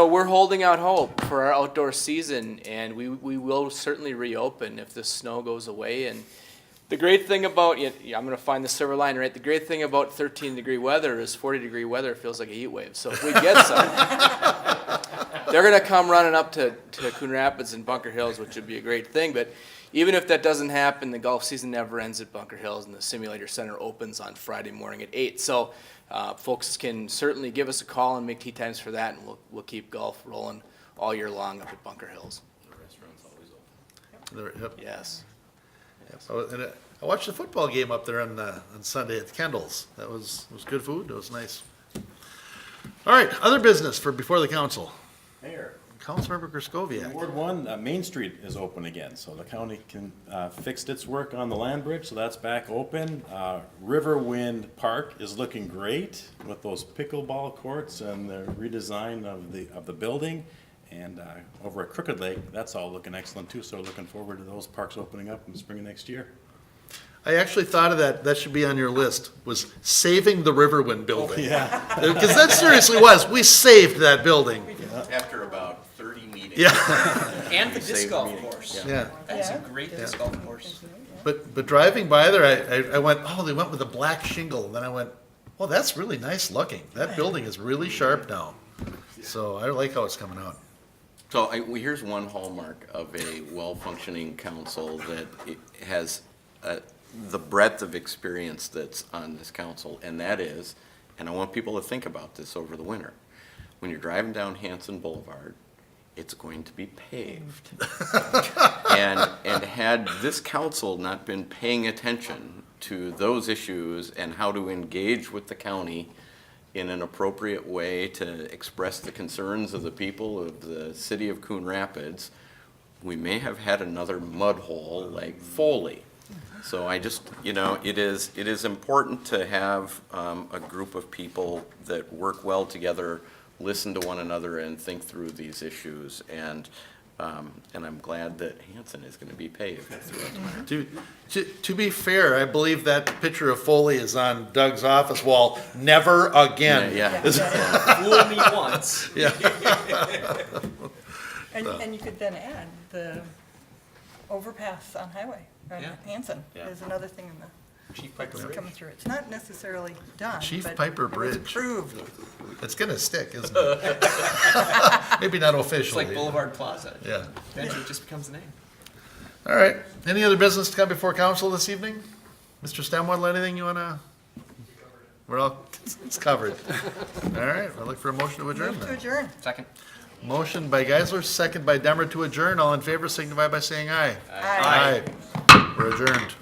we're holding out hope for our outdoor season, and we will certainly reopen if the snow goes away. And the great thing about, I'm going to find the silver line, right? The great thing about 13-degree weather is 40-degree weather feels like a heat wave. So if we get some, they're going to come running up to Coon Rapids and Bunker Hills, which would be a great thing. But even if that doesn't happen, the golf season never ends at Bunker Hills, and the simulator center opens on Friday morning at 8. So folks can certainly give us a call and make tee times for that, and we'll keep golf rolling all year long up at Bunker Hills. The restaurant's always open. Yep. Yes. And I watched the football game up there on Sunday at Kendall's. That was good food. It was nice. All right, other business for before the council. Mayor. Councilmember Griscoviac. Ward 1, Main Street is open again, so the county fixed its work on the land bridge, so that's back open. Riverwind Park is looking great with those pickleball courts and the redesign of the building. And over at Crooked Lake, that's all looking excellent too, so we're looking forward to those parks opening up in the spring of next year. I actually thought of that should be on your list, was saving the Riverwind building. Yeah. Because that seriously was, we saved that building. After about 30 meetings. Yeah. And the disc golf course. Yeah. That's a great disc golf course. But driving by there, I went, oh, they went with a black shingle. And then I went, oh, that's really nice looking. That building is really sharp now. So I like how it's coming out. So here's one hallmark of a well-functioning council that it has the breadth of experience that's on this council, and that is, and I want people to think about this over the winter, when you're driving down Hanson Boulevard, it's going to be paved. and had this council not been paying attention to those issues and how to engage with the county in an appropriate way to express the concerns of the people of the city of Coon Rapids, we may have had another mud hole like Foley. So I just, it is important to have a group of people that work well together, listen to one another, and think through these issues. And I'm glad that Hanson is going to be paved throughout the winter. To be fair, I believe that picture of Foley is on Doug's office wall. Never again. Yeah. Fool me once. Yeah. And you could then add the overpass on Highway, Yeah. Hanson Yeah. is another thing in the, Chief Piper that's Bridge. coming through. It's not necessarily done, Chief but Piper it was Bridge. approved. It's gonna stick, isn't it? Maybe not It's officially. like Boulevard Plaza. Yeah. Eventually it just becomes a name. All right. Any other business to come before council this evening? Mr. Stemwell, anything you wanna? We're all, it's covered. All right, we'll look for a motion to adjourn Move to then. adjourn. Second. Motion by Geisler, second by Demmer to adjourn. All in favor signify by saying aye. Aye. Aye. We're adjourned.